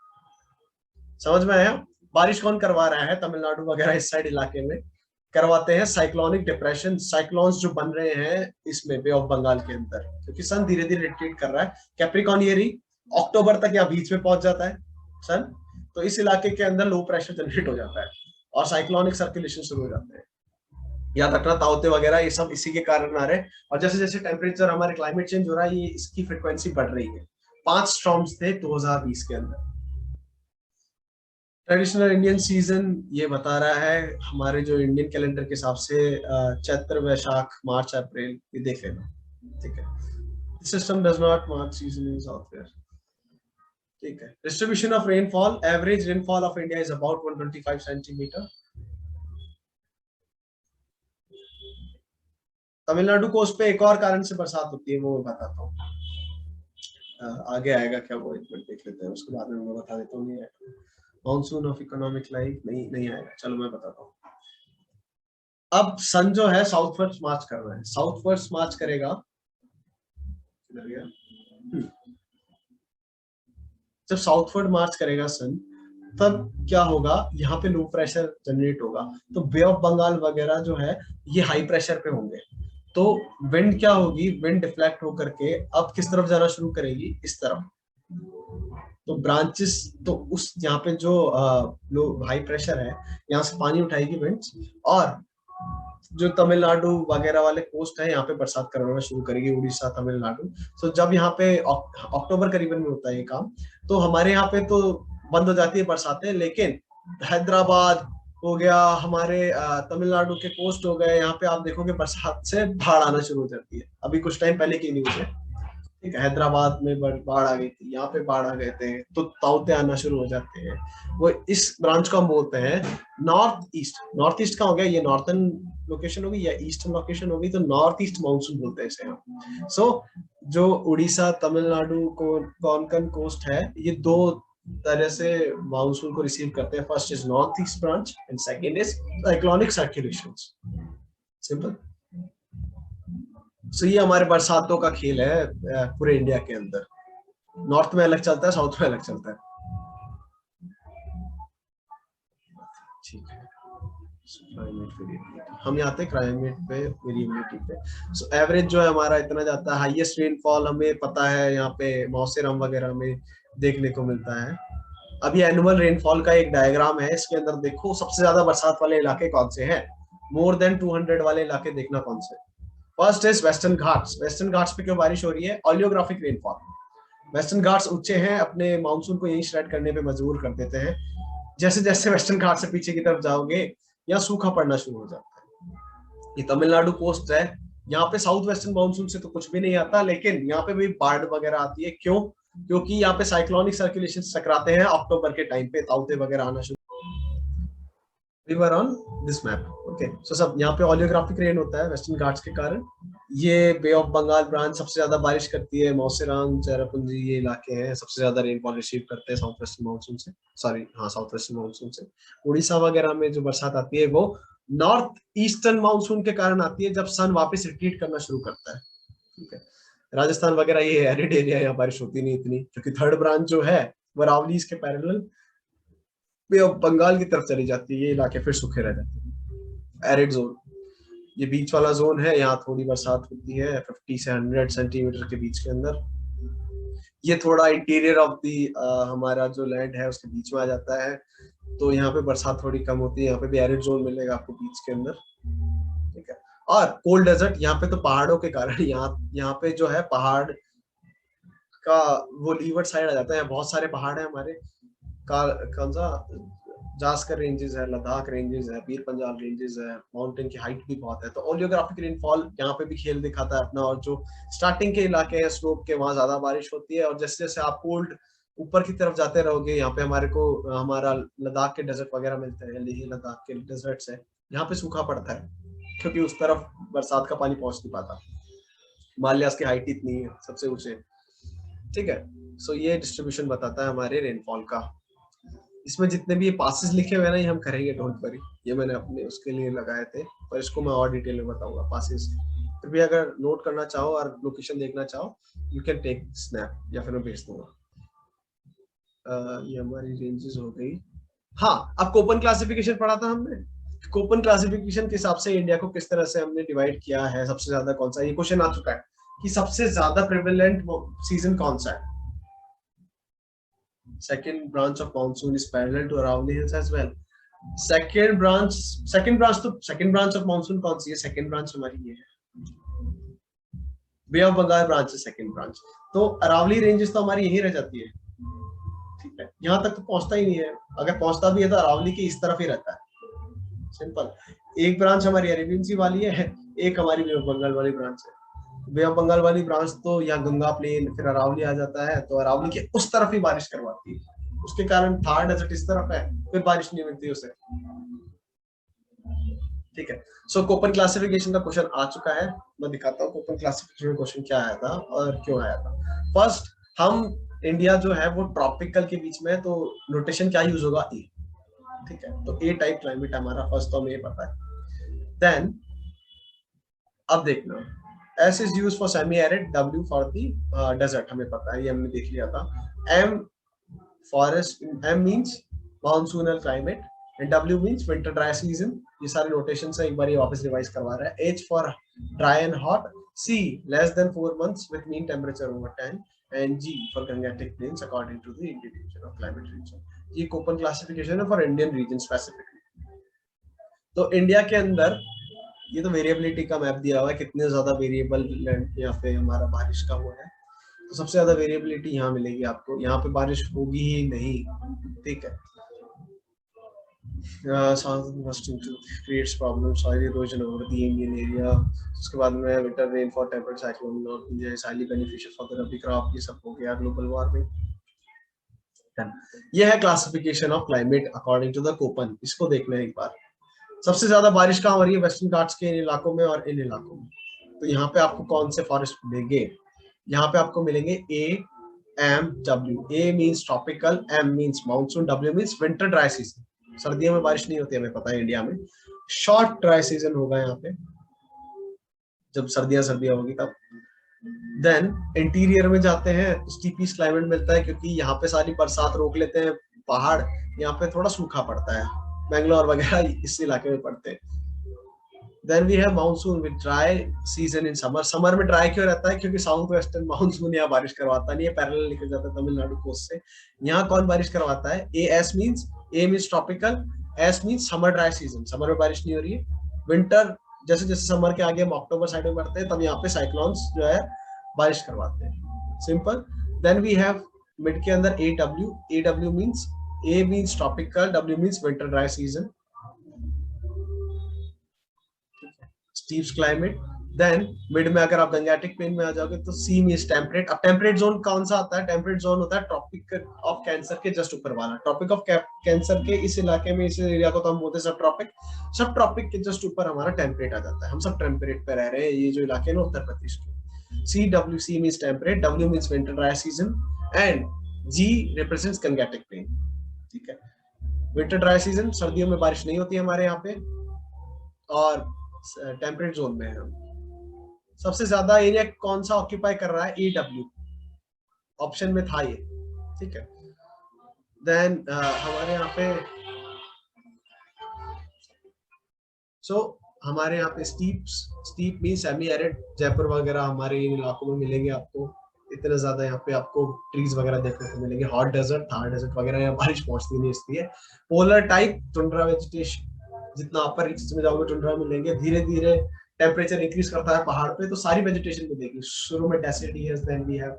समझ में आया? बारिश कौन करवा रहा है? तमिलनाडु वगैरह इस साइड इलाके में करवाते हैं साइक्लोनिक डिप्रेशन, साइक्लोन्स जो बन रहे हैं इसमें बे ऑफ बंगाल के अंदर, क्योंकि सन धीरे धीरे रिट्रीट कर रहा है. कैप्रिकॉर्न एरी अक्टूबर तक या बीच में पहुंच जाता है सन, तो इस इलाके के अंदर लो प्रेशर जनरेट हो जाता है और साइक्लोनिक सर्कुलेशन शुरू हो जाते हैं. याद रखना ताउते वगैरह ये सब इसी के कारण आ रहे हैं. और जैसे जैसे टेम्परेचर हमारे क्लाइमेट चेंज हो रहा है, ये इसकी फ्रिक्वेंसी बढ़ रही है. 5 स्टॉर्म्स थे 2020 के अंदर. ट्रेडिशनल इंडियन सीजन ये बता रहा है हमारे जो इंडियन कैलेंडर के हिसाब से चैत्र, वैशाख, मार्च, अप्रैल, ये देख लेना. ठीक है, system does not mark season in software. ठीक है, distribution of rainfall. Average rainfall of India is about 125 centimetre. Tamil Nadu coast पे एक और कारण से बरसात होती है, वो मैं बताता हूँ. आगे आएगा क्या, वो एक मिनट देख लेते हैं, उसके बाद में मैं बता देता हूँ. नहीं आएगा मानसून ऑफ इकोनॉमिक लाइफ, नहीं आएगा. चलो मैं बताता हूँ. अब सन जो है साउथवर्ड्स मार्च कर रहा है. साउथवर्ड्स मार्च करेगा, जब साउथवर्ड मार्च करेगा सन, तब क्या होगा, यहाँ पे लो प्रेशर जनरेट होगा. तो बे ऑफ बंगाल वगैरह जो है ये हाई प्रेशर पे होंगे. तो विंड क्या होगी, विंड डिफ्लेक्ट होकर के अब किस तरफ जाना शुरू करेगी, इस तरफ. तो ब्रांचेस, तो उस यहाँ पे जो लो हाई प्रेशर है, यहाँ से पानी उठाएगी विंड्स, और जो तमिलनाडु वगैरह वाले कोस्ट है यहाँ पे बरसात करवाना शुरू करेगी, उड़ीसा, तमिलनाडु. तो जब यहाँ पे अक्टूबर करीबन में होता है ये काम, तो हमारे यहाँ पे तो बंद हो जाती है बरसातें, लेकिन हैदराबाद हो गया, हमारे तमिलनाडु के कोस्ट हो गए, यहाँ पे आप देखोगे बरसात से बाढ़ आना शुरू हो जाती है. अभी कुछ टाइम पहले की न्यूज है. ठीक है, हैदराबाद में बाढ़ आ गई थी, यहाँ पे बाढ़ आ गए थे, तो ताउते आना शुरू हो जाते हैं. वो इस ब्रांच को हम बोलते हैं नॉर्थ ईस्ट. नॉर्थ ईस्ट का हो गया, ये नॉर्थर्न लोकेशन होगी या ईस्टर्न लोकेशन होगी, तो नॉर्थ ईस्ट मानसून बोलते हैं इसे हम. सो जो उड़ीसा, तमिलनाडु को कोंकण कोस्ट है, ये दो तरह से मानसून को रिसीव करते हैं. First is north east branch and second is cyclonic circulations. Simple. So ये हमारे बरसातों का खेल है पूरे इंडिया के अंदर. नॉर्थ में अलग चलता है, साउथ में अलग चलता है. ठीक है, हम यहाँ आते क्लाइमेट पे, वेरिएबिलिटी पे. सो एवरेज जो है हमारा इतना जाता है. हाईएस्ट रेनफॉल हमें पता है यहाँ पे मौसेराम वगैरह में देखने को मिलता है. अभी एनुअल रेनफॉल का एक डायग्राम है, इसके अंदर देखो सबसे ज्यादा बरसात वाले इलाके कौन से हैं. मोर देन 200 वाले इलाके देखना कौन से. First is western Ghats. Western Ghats पे क्यों बारिश हो रही है, ऑलियोग्राफिक रेनफॉल. वेस्टर्न घाट्स ऊंचे हैं, अपने मानसून को यही स्टार्ट करने पे मजबूर कर देते हैं. जैसे जैसे वेस्टर्न घाट से पीछे की तरफ जाओगे यहाँ सूखा पड़ना शुरू हो जाता है। ये तमिलनाडु कोस्ट है, यहाँ पे साउथ वेस्टर्न मानसून से तो कुछ भी नहीं आता, लेकिन यहाँ पे भी बाढ़ वगैरह आती है। क्यों? क्योंकि यहाँ पे साइक्लोनिक सर्कुलेशन टकराते हैं अक्टूबर के टाइम पे, ताउते वगैरह आना शुरू। We were on this map, okay? So सब यहाँ पे ओलियोग्राफिक रेन होता है वेस्टर्न घाट्स के कारण। ये बे ऑफ बंगाल ब्रांच सबसे ज्यादा बारिश करती है, मौसिरांग, चेरापूंजी ये इलाके हैं सबसे ज्यादा रेनफॉल रिसीव करते हैं साउथ वेस्टर्न मानसून से, सॉरी हाँ साउथ वेस्टर्न मानसून से। उड़ीसा वगैरह में जो बरसात आती है वो नॉर्थ ईस्टर्न मानसून के कारण आती है, जब सन वापस रिट्रीट करना शुरू करता है, ठीक है। राजस्थान वगैरह ये एरिड एरिया, यहाँ बारिश होती नहीं इतनी, क्योंकि थर्ड ब्रांच जो है वो रावलीज के पैरेलल बे ऑफ बंगाल की तरफ चली जाती है, ये इलाके फिर सूखे रह जाते हैं। एरिड जोन, ये बीच वाला जोन है, यहाँ थोड़ी बरसात होती है 50 से 100 सेंटीमीटर के बीच के अंदर। ये थोड़ा इंटीरियर ऑफ दी हमारा जो लैंड है उसके बीच में आ जाता है, तो यहाँ पे बरसात थोड़ी कम होती है। यहाँ पे भी एरिड जोन मिलेगा आपको बीच के अंदर, ठीक है। और कोल्ड डेजर्ट, यहाँ पे तो पहाड़ों के कारण यहाँ पे जो है पहाड़ का वो लीवर्ड साइड आ जाता है। बहुत सारे पहाड़ है हमारे, कौन सा जास्कर रेंजेस है, लद्दाख रेंजेस है, पीर पंजाल रेंजेस है, माउंटेन की हाइट भी बहुत है, तो ओलियोग्राफिक रेनफॉल यहाँ पे भी खेल दिखाता है अपना। और जो स्टार्टिंग के इलाके हैं स्लोप के, वहां ज्यादा बारिश होती है, और जैसे जैसे आप कोल्ड ऊपर की तरफ जाते रहोगे, यहाँ पे हमारा लद्दाख के डेजर्ट वगैरह मिलते हैं, लेह लद्दाख के डेजर्ट्स है, यहाँ पे सूखा पड़ता है क्योंकि उस तरफ बरसात का पानी पहुंच नहीं पाता। हिमालयास की हाइट इतनी है सबसे ऊंचे, ठीक है। सो ये डिस्ट्रीब्यूशन बताता है हमारे रेनफॉल का। इसमें जितने भी ये पासेस लिखे हुए हैं ना, ये हम करेंगे, डोंट वरी, ये मैंने अपने उसके लिए लगाए थे, पर इसको मैं और डिटेल में बताऊंगा पासेस। फिर भी अगर नोट करना चाहो और लोकेशन देखना चाहो, यू कैन टेक स्नैप, या फिर मैं भेज दूंगा। ये हमारी रेंजेस हो गई। हाँ, अब कोपन क्लासिफिकेशन पढ़ा था हमने। कोपन क्लासिफिकेशन के हिसाब से इंडिया को किस तरह से हमने डिवाइड किया है, सबसे ज्यादा कौन सा, ये क्वेश्चन आ चुका है कि सबसे ज्यादा प्रेवलेंट सीजन कौन सा है। Second branch of monsoon is parallel to Aravalli Hills as well. Second branch of monsoon कौन सी है? Second branch हमारी ये है, बे ऑफ बंगाल ब्रांच है सेकंड ब्रांच। तो अरावली रेंजेस तो हमारी यही रह जाती है, ठीक है, यहाँ तक तो पहुंचता ही नहीं है। अगर पहुंचता भी है तो अरावली के इस तरफ ही रहता है, सिंपल। एक ब्रांच हमारी अरेबियन सी वाली है, एक हमारी बे ऑफ बंगाल वाली ब्रांच है। बे ऑफ बंगाल वाली ब्रांच तो यहाँ गंगा प्लेन फिर अरावली आ जाता है, तो अरावली के उस तरफ ही बारिश करवाती है, उसके कारण थार डेजर्ट इस तरफ है, फिर बारिश नहीं मिलती उसे, ठीक है। सो कोपन क्लासिफिकेशन का क्वेश्चन आ चुका है, मैं दिखाता हूँ कोपन क्लासिफिकेशन में क्वेश्चन क्या आया था और क्यों आया था। फर्स्ट, हम इंडिया जो है वो ट्रॉपिकल के बीच में, तो नोटेशन क्या यूज होगा? ए, ठीक है। तो ए टाइप क्लाइमेट हमारा फर्स्ट, तो हमें ये पता है। देन अब देखना, S is used for semi-arid, W for the desert, हमें पता है, ये हमने देख लिया था। M forest, M means monsoonal climate and W means winter dry season। ये सारे नोटेशन से एक बार ये वापस रिवाइज करवा रहा है। H for dry and hot, C less than 4 months with mean temperature over 10, and G for Gangetic plains according to the Indian region of climate region। ये कोपन क्लासिफिकेशन है फॉर इंडियन रीजन स्पेसिफिकली। तो इंडिया के अंदर ये तो वेरिएबिलिटी का मैप दिया हुआ है, कितने ज्यादा वेरिएबल लैंड यहाँ पे हमारा बारिश का हुआ है। तो सबसे ज्यादा वेरिएबिलिटी यहाँ मिलेगी आपको, यहाँ पे बारिश होगी ही नहीं, ठीक है। creates problem soil erosion over the Indian area। उसके बाद में winter rainfall, temperate cyclone, is highly beneficial for the rabi crop, ये सब हो गया ग्लोबल वार्मिंग। ये है classification of climate according to the Koppen. इसको देखना है एक बार। सबसे ज्यादा बारिश कहाँ हो रही है? वेस्टर्न घाट्स के इन इलाकों में और इन इलाकों में। तो यहाँ पे आपको कौन से फॉरेस्ट मिलेंगे? यहाँ पे आपको मिलेंगे A, M, W. A means tropical, M means monsoon, W means winter dry season. सर्दियों में बारिश नहीं होती, हमें पता है इंडिया में। शॉर्ट ड्राई सीजन होगा यहाँ पे, जब सर्दियां होगी तब। देन इंटीरियर में जाते हैं, स्टीपी क्लाइमेट मिलता है, क्योंकि यहाँ पे सारी बरसात रोक लेते हैं पहाड़, यहाँ पे थोड़ा सूखा पड़ता है, बेंगलोर वगैरह इस इलाके में पड़ते हैं। Then we have monsoon with dry season in summer. Summer में ड्राई क्यों रहता है? क्योंकि साउथ वेस्टर्न मानसून यहाँ बारिश करवाता नहीं है, पैरेलल निकल जाता है तमिलनाडु कोस्ट से। यहाँ कौन बारिश करवाता है? A, S means, A means tropical, S means summer dry season, summer में बारिश नहीं हो रही है। विंटर, जैसे जैसे समर के आगे हम अक्टूबर साइड में बढ़ते हैं, तब यहाँ पे साइक्लोन्स जो है बारिश करवाते हैं, simple. Then we have mid के अंदर A W. A W means A means tropical, W means winter dry season, steep climate. Then mid में अगर आप गंगेटिक प्लेन में आ जाओगे तो सी मींस टेम्परेट। अब टेम्परेट जोन कौन सा आता है? टेम्परेट जोन होता है ट्रॉपिक ऑफ कैंसर के जस्ट ऊपर वाला। ट्रॉपिक ऑफ कैंसर के इस इलाके में, इस एरिया को तो हम बोलते हैं सब ट्रॉपिक। सब ट्रॉपिक के जस्ट ऊपर हमारा टेम्परेट आ जाता है। हम सब टेम्परेट पे रह रहे हैं, ये जो इलाके हैं ना उत्तर प्रदेश के। C W, C means temperate, W means winter dry season and G represents Gangetic plain. ठीक है, विंटर ड्राई सीजन, सर्दियों में बारिश नहीं होती है हमारे यहाँ पे, और टेम्परेट जोन में है हम। सबसे ज्यादा एरिया कौन सा ऑक्यूपाई कर रहा है? EW ऑप्शन में था ये। ठीक है, देन हमारे यहाँ पे हमारे यहाँ पे steep mean semi arid, Jaipur वगैरह हमारे इन इलाकों में मिलेंगे आपको। इतने ज्यादा यहाँ पे आपको ट्रीज वगैरह देखने को मिलेंगे। हॉट डेजर्ट, थार डेजर्ट वगैरह, यहाँ बारिश पहुंचती नहीं इसलिए। पोलर टाइप टुंड्रा वेजिटेशन, जितना अपर रीचेस में जाओगे टुंड्रा मिलेंगे। धीरे धीरे टेम्परेचर इंक्रीज करता है पहाड़ पे तो सारी वेजिटेशन मिलेगी। शुरू में deciduous, then we have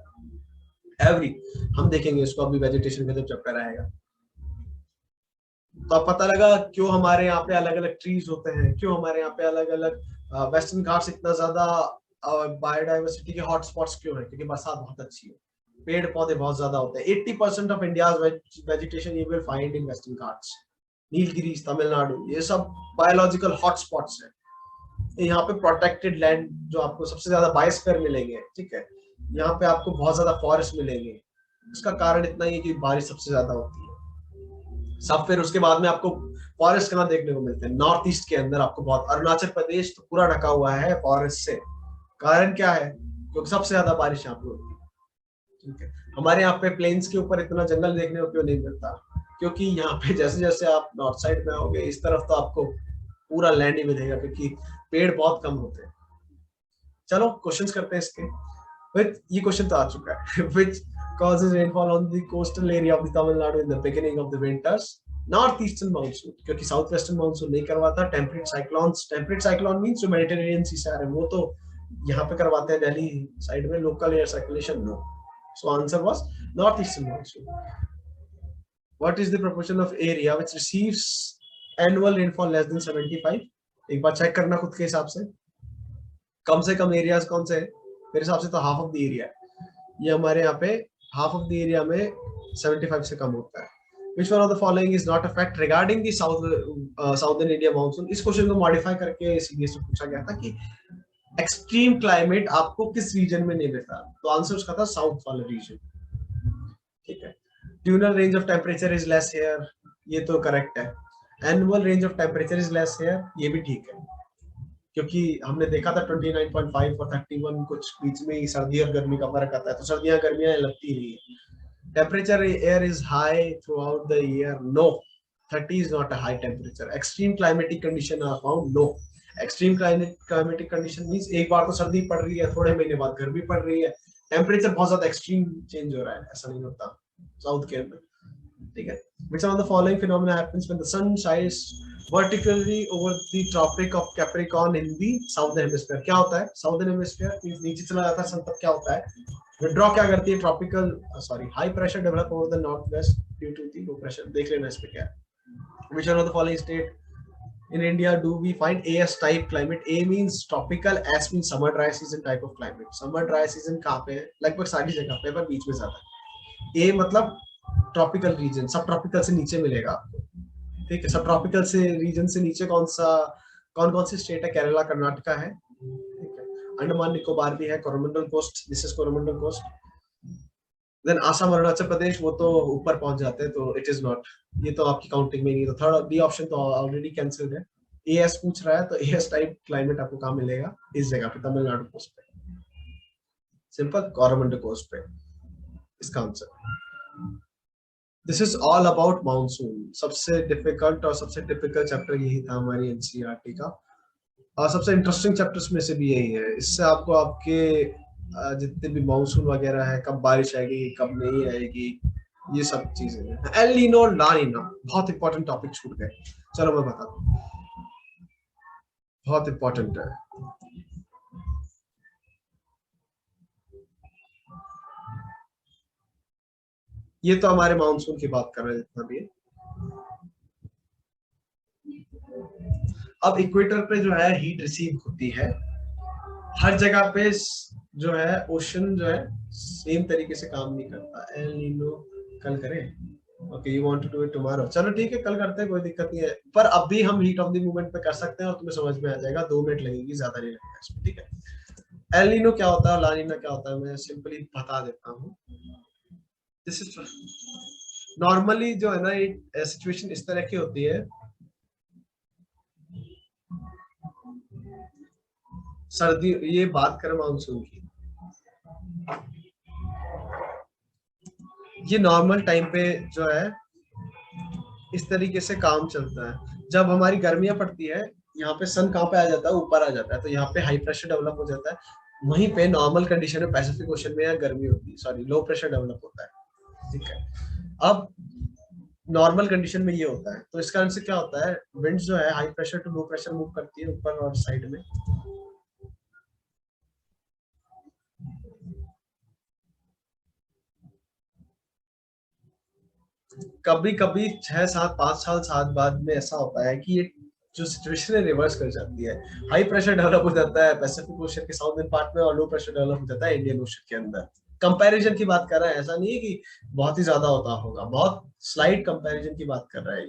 every, हम देखेंगे इसको अभी वेजिटेशन का जब चैप्टर आएगा। तो अब पता लगा क्यों हमारे यहाँ पे अलग अलग ट्रीज होते हैं, क्यों हमारे यहाँ पे अलग अलग वेस्टर्न घाट्स इतना ज्यादा बायोडाइवर्सिटी के हॉटस्पॉट्स क्यों है? क्योंकि बरसात बहुत अच्छी है, पेड़ पौधे बहुत ज्यादा होते हैं। 80% of India's vegetation you will find in western Ghats. Nilgiris, Tamil Nadu, ये सब बायोलॉजिकल हॉटस्पॉट्स है। यहाँ पे प्रोटेक्टेड लैंड जो आपको सबसे ज्यादा बायोस्फीयर मिलेंगे। ठीक है, यहाँ पे आपको बहुत ज्यादा फॉरेस्ट मिलेंगे। इसका कारण इतना ही है कि बारिश सबसे ज्यादा होती है सब। फिर उसके बाद में आपको फॉरेस्ट कहाँ देखने को मिलते हैं? नॉर्थ ईस्ट के अंदर आपको बहुत। अरुणाचल प्रदेश तो पूरा ढका हुआ है फॉरेस्ट से। कारण क्या है? क्योंकि सबसे ज्यादा बारिश यहाँ पे होती है। ठीक है, हमारे यहाँ पे प्लेन्स के ऊपर इतना जंगल देखने को क्यों नहीं मिलता? क्योंकि यहाँ पे जैसे जैसे आप नॉर्थ साइड में आओगे इस तरफ तो आपको पूरा लैंड ही मिलेगा, क्योंकि पेड़ बहुत कम होते हैं। चलो क्वेश्चंस करते हैं इसके। विच, ये क्वेश्चन तो आ चुका है। विच causes rainfall on the coastal area of the Tamil Nadu in the beginning of the winters? North eastern monsoon, क्योंकि साउथ वेस्टर्न मानसून नहीं करवाता। Temperate cyclones, temperate cyclone means जो मेडिटेरेनियन सी से आ रहे हैं वो तो यहाँ पे करवाते हैं दिल्ली साइड में। Local air circulation no. So answer was north eastern monsoon. What is the proportion of area which receives annual rainfall less than 75? एक बार चेक करना खुद के हिसाब से, कम से कम एरियाज कौन से हैं? मेरे हिसाब से तो हाफ ऑफ द एरिया है ये हमारे यहाँ पे। हाफ ऑफ द एरिया में 75 से कम होता है। Which one of the following is not a fact regarding the southern India monsoon? इस क्वेश्चन को मॉडिफाई करके सीबीएसई में पूछा गया था कि एक्सट्रीम क्लाइमेट आपको किस रीजन में नहीं मिलता, तो आंसर उसका था साउथ वाला रीजन। ठीक है, tunnel range of temperature is less here, ये तो करेक्ट है। Annual range of temperature is less here, ये भी ठीक है, क्योंकि हमने देखा था 29.5 और 31 कुछ बीच में ही सर्दी और गर्मी का फर्क आता है, तो सर्दियां गर्मियां लगती नहीं है। Temperature air is high throughout the year. No, 30 is not a high temperature. Extreme climatic condition are found. No, extreme climatic condition means एक बार तो सर्दी पड़ रही है, थोड़े महीने बाद गर्मी पड़ रही है। टेम्परेचर बहुत ज्यादा एक्सट्रीम चेंज हो रहा है, ऐसा नहीं होता साउथ के अंदर। ठीक है, which one of the following phenomena happens when the sun shines vertically over the tropic of Capricorn in the southern hemisphere? क्या होता है southern hemisphere? नीचे चला जाता है सन, तब क्या होता है? विड्रॉ क्या करती है? Tropical high pressure develop over the north west due to the low pressure. देख लेना इस पे क्या है। Which one of the following state in India do we find AS type climate? A means tropical, S means summer dry season type of climate. Summer dry season कहाँ पे है? लगभग सारी जगह पे, पर बीच में ज्यादा है। ए मतलब ट्रॉपिकल रीजन, सब ट्रॉपिकल से नीचे मिलेगा आपको। ठीक है, सब ट्रॉपिकल से रीजन से नीचे कौन कौन सी स्टेट है? केरला, कर्नाटका है। ठीक है, अंडमान निकोबार भी है, Coromandel coast, this is Coromandel coast. Then Assam, Arunachal Pradesh, वो तो ऊपर पहुंच जाते हैं, तो इट इज नॉट, ये तो आपकी काउंटिंग में नहीं। तो थर्ड बी ऑप्शन तो ऑलरेडी कैंसिल्ड है। एएस पूछ रहा है, तो एएस टाइप क्लाइमेट आपको कहाँ मिलेगा? इस जगह पे, तमिलनाडु कोस्ट पे, सिंपल कोरोमंडल कोस्ट पे इसका answer. This is all about monsoon. सबसे डिफिकल्ट और सबसे टिपिकल चैप्टर यही था हमारी एनसीईआरटी का, और सबसे इंटरेस्टिंग चैप्टर्स में से भी यही है। इससे आपको आपके जितने भी मानसून वगैरह है, कब बारिश आएगी कब नहीं आएगी, ये सब चीजें हैं। एल नीनो, ला नीनो, बहुत इंपॉर्टेंट टॉपिक छूट गए। चलो मैं बताता हूँ, बहुत इंपॉर्टेंट है। ये तो हमारे मानसून की बात कर रहे हैं जितना भी है। अब इक्वेटर पे जो है हीट रिसीव होती है, हर जगह पे जो है ओशन जो है सेम तरीके से काम नहीं करता। एल नीनो कल करें? Okay, you want to do it tomorrow? चलो ठीक है, कल करते हैं, कोई दिक्कत नहीं है। पर अभी हम हीट ऑफ द मूवमेंट पे कर सकते हैं और तुम्हें समझ में आ जाएगा, 2 मिनट लगेगी, ज्यादा नहीं लगेगा इसमें, ठीक है। एल नीनो क्या होता है, ला नीना क्या होता है, मैं सिंपली बता देता हूँ। दिस इज नॉर्मली जो है ना सिचुएशन इस तरह की होती है, सर्दी, ये बात करें मानसून की, ये नॉर्मल टाइम पे जो है इस तरीके से काम चलता है। जब हमारी गर्मियां पड़ती है, यहाँ पे सन कहाँ पे आ जाता है, ऊपर आ जाता है, तो यहाँ पे हाई प्रेशर डेवलप हो जाता है। वहीं पे नॉर्मल कंडीशन में पैसिफिक ओशन में या गर्मी होती है, सॉरी लो प्रेशर डेवलप होता है, ठीक है। अब नॉर्मल कंडीशन में ये होता है, तो इस कारण से क्या होता है, विंड जो है high pressure to low pressure move करती है ऊपर और साइड में। कभी कभी 6 7 5 साल बाद में ऐसा होता है कि ये जो सिचुएशन है रिवर्स कर जाती है, हाई प्रेशर डेवलप हो जाता है पैसिफिक ओशन के साउथर्न पार्ट में और लो प्रेशर डेवलप हो जाता है इंडियन ओशन के अंदर। कंपैरिजन की बात कर रहा है, ऐसा नहीं है कि बहुत ही ज्यादा होता होगा, बहुत स्लाइट कंपैरिजन की बात कर रहा है।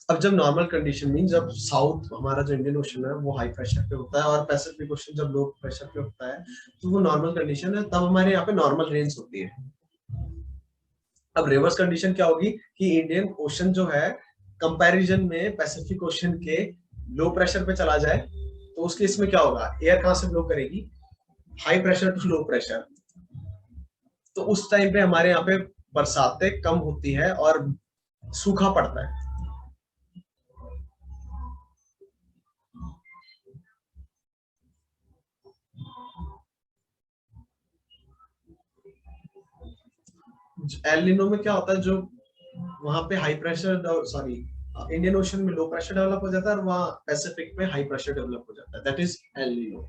अब जब नॉर्मल कंडीशन मीन जब साउथ हमारा जो इंडियन ओशन है वो हाई प्रेशर पे होता है और पैसिफिक ओशन जब लो प्रेशर पे होता है, तो वो नॉर्मल कंडीशन है, तब हमारे यहाँ पे नॉर्मल रेंज होती है। अब रिवर्स कंडीशन क्या होगी कि इंडियन ओशन जो है कंपैरिजन में पैसिफिक ओशन के लो प्रेशर पे चला जाए, तो उस केस में क्या होगा, एयर कहां से ब्लो करेगी, high pressure to low pressure. तो उस टाइम पे हमारे यहाँ पे बरसातें कम होती है और सूखा पड़ता है। एल नीनो में क्या होता है, जो वहां पे high pressure, sorry Indian ocean में लो प्रेशर डेवलप हो जाता है और वहां पैसिफिक में हाई प्रेशर डेवलप हो जाता है, दैट इज एल नीनो।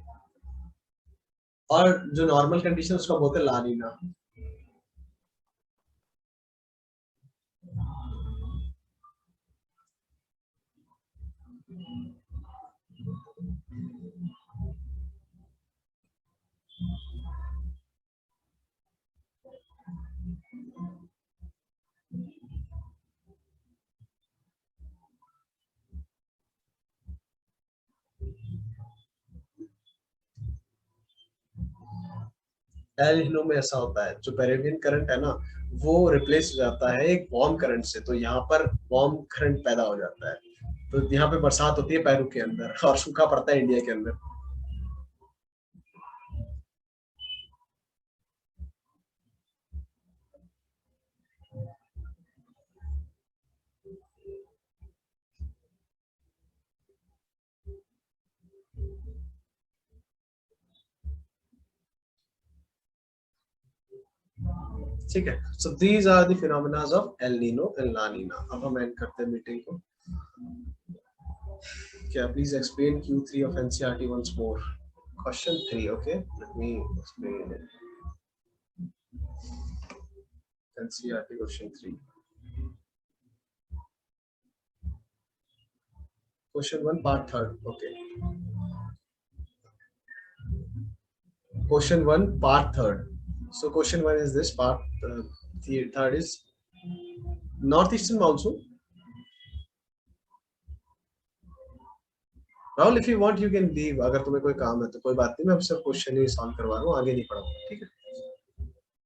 और जो नॉर्मल कंडीशन उसका बोलते हैं ला नीना। एल नीनो में ऐसा होता है, जो पेरिवियन करंट है ना वो रिप्लेस हो जाता है एक वार्म करंट से, तो यहाँ पर वार्म करंट पैदा हो जाता है, तो यहाँ पे बरसात होती है पेरू के अंदर और सूखा पड़ता है इंडिया के अंदर। ठीक है, so these are the phenomena of El Nino and La Nina. अब हम एंड करते हैं मीटिंग को। क्या please explain Q3 of NCERT once more. Question 3, okay, let me explain it. NCERT question 3. Question 1 part 3rd, okay. Question 1 part 3rd. So question 1 is this, part the third is northeastern monsoon. Rahul, if you want you can leave, अगर तुम्हें कोई काम है तो कोई बात नहीं, मैं सिर्फ क्वेश्चन ही सॉल्व करवा रहा हूँ, आगे नहीं पढ़ाऊंगा, ठीक है।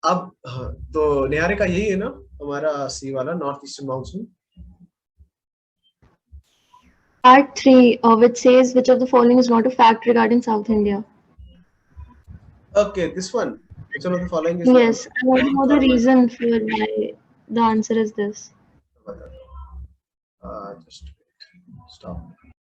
अब हाँ, तो निहारिका यही है ना हमारा सी वाला north eastern monsoon. Part 3, which says which of the following is not a fact regarding South India. Okay, this one. Which one of the following is Yes, I want to know the reason for why the answer is this. Just wait. Stop.